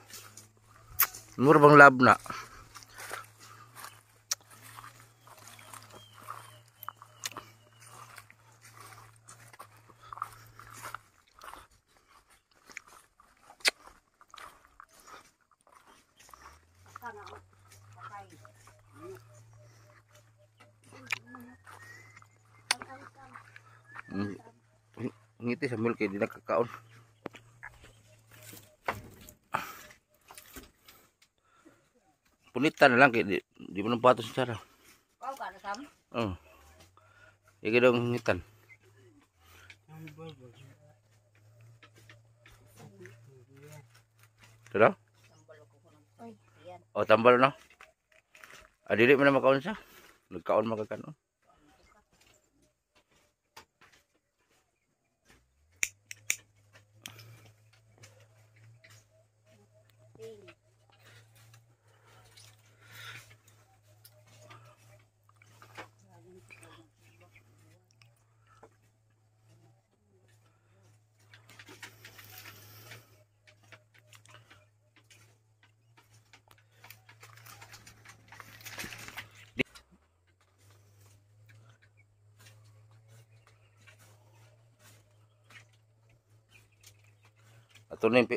A: Mura bang lab na? Ngiti Samuel kay di nakakaon. Punitan na lang kay di mo nang patos sa sara.
C: Kau ka na sam?
A: Oh. Igi daw ngitan. Tara? O tambal na. Dili man na makaon siya. Nagkaon magkakanon.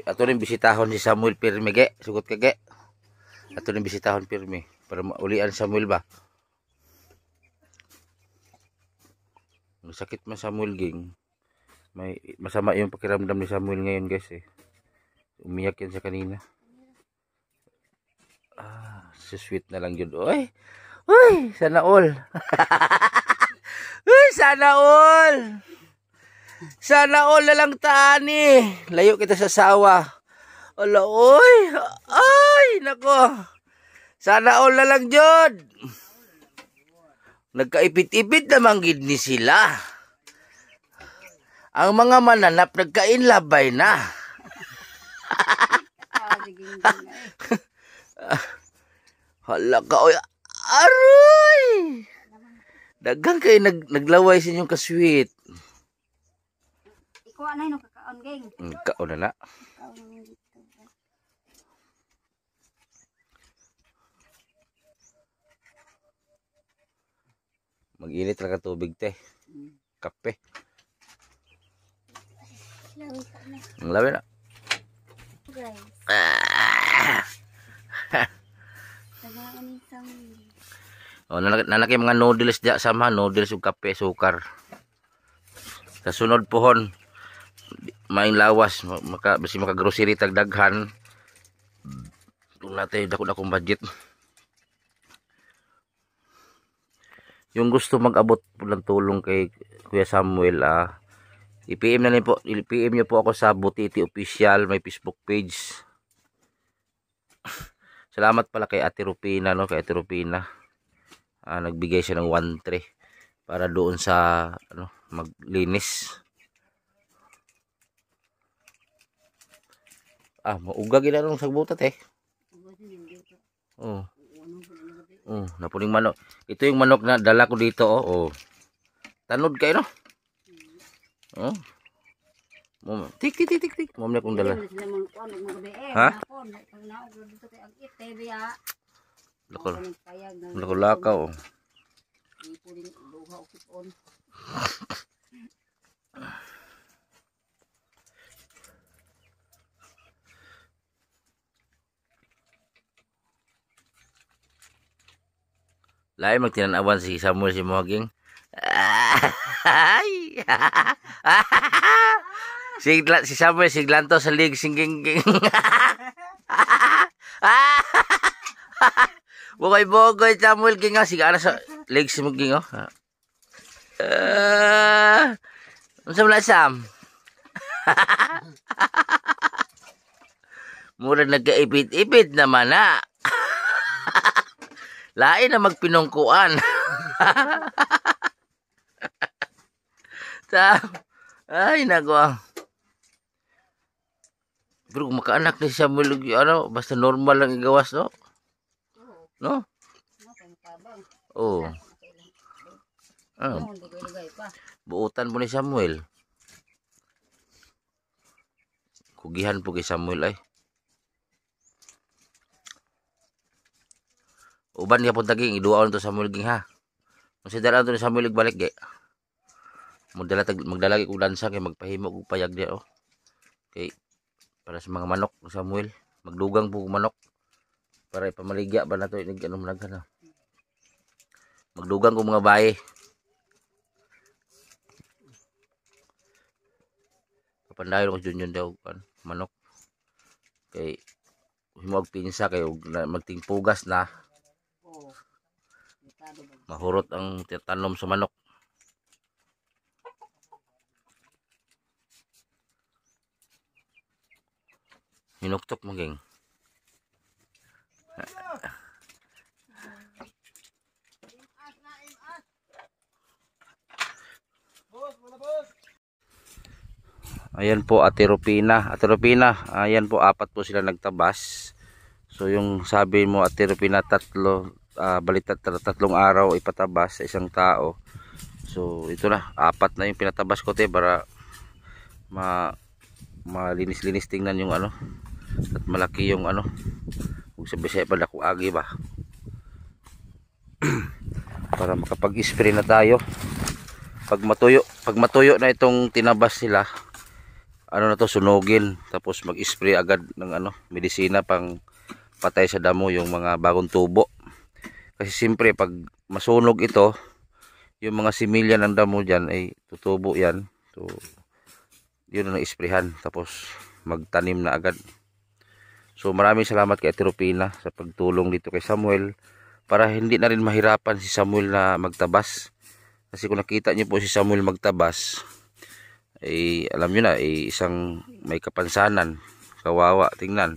A: Ato rin bisitahon si Samuel Pirmi ge, sugot ka ge. Ato rin bisitahon Pirmi para maulian Samuel ba. Sakit man Samuel ging. May masama yung pakiramdam ni Samuel ngayon guys eh. Umiyak yan sa kanina. So sweet na lang yun. Uy! Uy! Sana all! Uy! Sana all! Sana all na lang tani. Layo kita sa sawa. Ala, oy. Ay, nako. Sana all na lang jud. Nagkaipit-ipit na manggid ni sila. Ang mga mananap nagkainlabay na. Hala ka, oy. Aroy! Dagang kayo naglaway sa inyong kasweet.
C: Ikaw anay no kakaon geng.
A: Kaon na na.
E: Ikaw naman dito.
A: Mag-init lang ka tubig te. Kape.
E: Lawi ka na.
A: Ang lawi na.
E: Guys. Tagaan isang
A: O, nanaki mga noodles diya sama. Noodles ug kape, sukar. Sa sunod pohon, maing lawas. Basi maka-grocery tagdaghan. Doon natin dako-dakong budget. Yung gusto mag-abot po ng tulong kay Kuya Samuel, i-PM na niyo po, i-PM niyo po ako sa Butiti Official, may Facebook page. Salamat pala kay Ate Rupina, no, kay Ate Rupina. Nagbigay siya ng 1-3 para doon sa maglinis. Maugag ina nung sagbutat eh. Oh. Napuning manok. Ito yung manok na dala ko dito, oh. Tanod kayo, no? Oh. Tik. Mom na kong dala. Ha? Lakaw. Lain magtinanawan si Samuel si Mohaging. Si Samuel siglanto sa lig singging. Bogoy Samuel ginga sigara sa lig si Mohaging, oh. Unsa man Sam? Mura nagkaipit-ipit naman na. Lain na magpinungkuan. Ay, nako. Pero kung makaanak ni Samuel, ano, basta normal lang igawas, no? No? Oo.
C: Oh, hindi ko ilagay pa.
A: Buutan mo ni Samuel. Kugihan po kay Samuel ay. Uban niya po taging, iduaon to Samuel ging ha. Masidalaan to ni Samuel balik ge. Magdalagi kong lansa kay magpahimo kong payag dia oh. Okay. Para sa mga manok ni Samuel. Magdugang po manok. Para ipamaligya ba na to inig anong nagana. Magdugang ko mga baye. Kapandayon ko Junior daw kan manok. Kay himog pinsa kay magting pugas na.
C: Oo.
A: Mahurot ang titanom sa manok. Hinuktok mo ging. Ayan po Ate Rupina. Ate Rupina, ayan po 4 po sila nagtabas. So yung sabi mo Ate Rupina 3 balitat 3 araw ipatabas sa isang tao. So ito na 4 na yung pinatabas ko te para malinis-linis tingnan yung ano at malaki yung ano kung sabi pa dako agi ba para makapag-spray na tayo pag matuyo na itong tinabas nila ano na to sunugin tapos mag-spray agad ng ano medisina pang patay sa damo yung mga bagong tubo kasi siyempre pag masunog ito yung mga similya ng damo dyan ay tutubo yan so yun ang isprehan tapos magtanim na agad. So maraming salamat kay Ate Rupina sa pagtulong dito kay Samuel para hindi na rin mahirapan si Samuel na magtabas. Kasi kung nakita niyo po si Samuel magtabas ay alam niyo na ay isang may kapansanan, kawawa tingnan.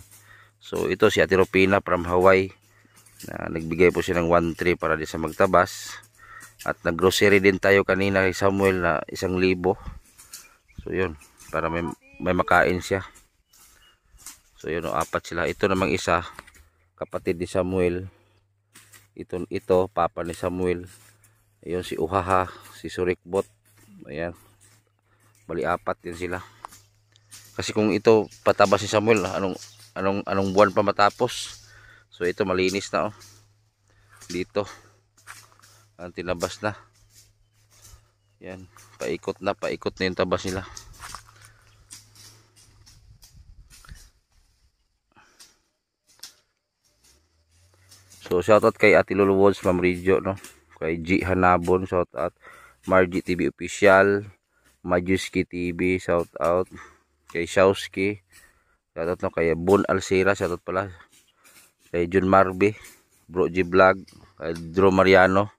A: So ito si Ate Rupina from Hawaii na nagbigay po siya ng 1,300 para di sa magtabas at naggrocery din tayo kanina kay Samuel na 1,000. So yun para may makain siya. So yun 4 sila. Ito namang isa kapatid ni Samuel. Ito papa ni Samuel. Ayun si Uhaha, si Surikbot. Ayan. Bali 4 din sila. Kasi kung ito patabas ni Samuel, anong buwan pa matapos. So ito malinis na oh. Dito. Ang tinabas na. Yan, paikot na yung tabas nila. So shoutout kay Ate Lulu Woods from Regio no. Kay G Hanabon shoutout. Margie TV Official, Majuski TV shoutout. Kay Shawski shoutout no kay Bon Alcira shoutout pala. Kay Jun Marby, Bro G Vlog, kay Dro Mariano.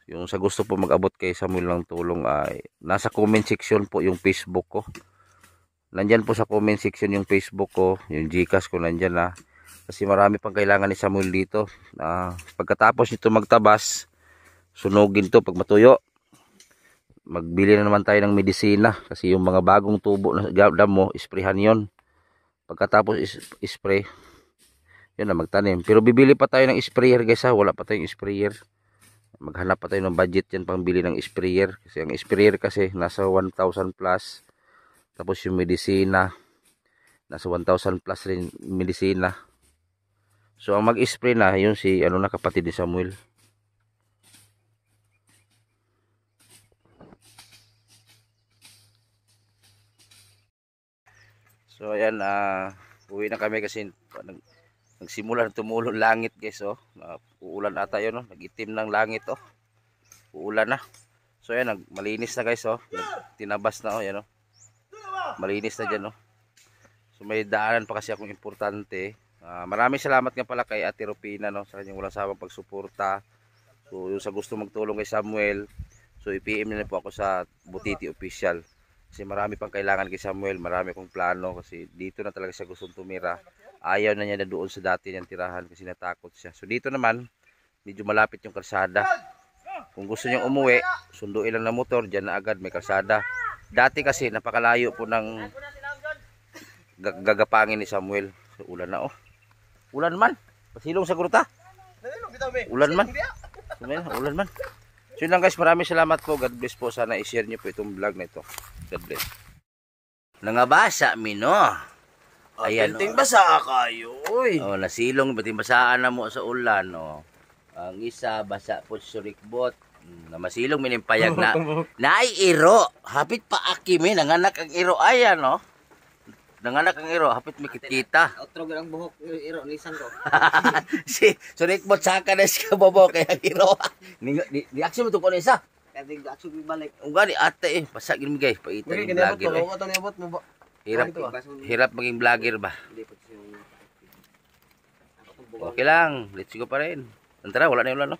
A: Yung sa gusto po mag-abot kay Samuel ng tulong ay nasa comment section po yung Facebook ko. Nandyan po sa comment section yung Facebook ko, yung Gcash ko nandyan na. Kasi marami pang kailangan ni Samuel dito. Pagkatapos nito magtabas, sunugin to pag matuyo. Magbili na naman tayo ng medisina kasi yung mga bagong tubo na damo, isprehan yon. Pagkatapos spray, yun na magtanim. Pero bibili pa tayo ng sprayer guys ha, wala pa tayong sprayer. Maghanap pa tayo ng budget yan pang bili ng sprayer. Kasi ang sprayer kasi nasa 1,000 plus. Tapos yung medisina, nasa 1,000 plus rin medisina. So ang mag-spray na yun si ano na kapatid ni Samuel. So ayan uwi na kami kasi nagsimula na tumulo langit guys oh. Uulan ata yun oh. Nag-itim ng langit oh. Uulan na. So ayan malinis na guys oh. Tinabas na oh yan oh. Malinis na dyan oh. So may daanan pa kasi akong importante. Maraming salamat nga pala kay Ate Rupina no, sa kanyang walang sawang pagsuporta. So yung sa gusto magtulong kay Samuel, so i-PM na po ako sa Butiti Official. Kasi marami pang kailangan kay Samuel, marami kong plano kasi dito na talaga siya gustong tumira. Ayaw na niya na doon sa dati niyang tirahan kasi natakot siya. So dito naman, medyo malapit yung kalsada. Kung gusto niyang umuwi, sunduin lang na motor, dyan na agad may kalsada. Dati kasi napakalayo po ng gagapangin ni Samuel. So ulan na oh. Ulan man. Pasilong sa gruta. Ulan man. Ulan man. So yun lang guys, maraming salamat po. God bless po. Sana i-share niyo po itong vlog na ito. God bless. Nangabasa mi no. Ayan.
B: Ting basa kayo. Uy.
A: Oh, nasilong bating basaan na mo sa ulan no. Ang isa basa po sa rikbot. Na masilong minimpayag na. Naiiro. Hapit pa aki mi nanganak ang iro ayan no. Nanganak ang iro, hapit may kita.
D: Outro ang buhok, iro, nisan ko.
A: Si rikbot saka na siya bobo kaya iro. Di action mo to ko na isa.
D: Kaya di action balik.
A: Ungani ate pasagin mi guys, paita
B: Uy,
A: yung
B: kinabot
A: vlogger.
B: mo. Ito niabot mo ba?
A: Hirap maging vlogger ba?
D: Hindi pa yung...
A: Okay lang, let's go pa rin. Tara, wala na yung ulan no.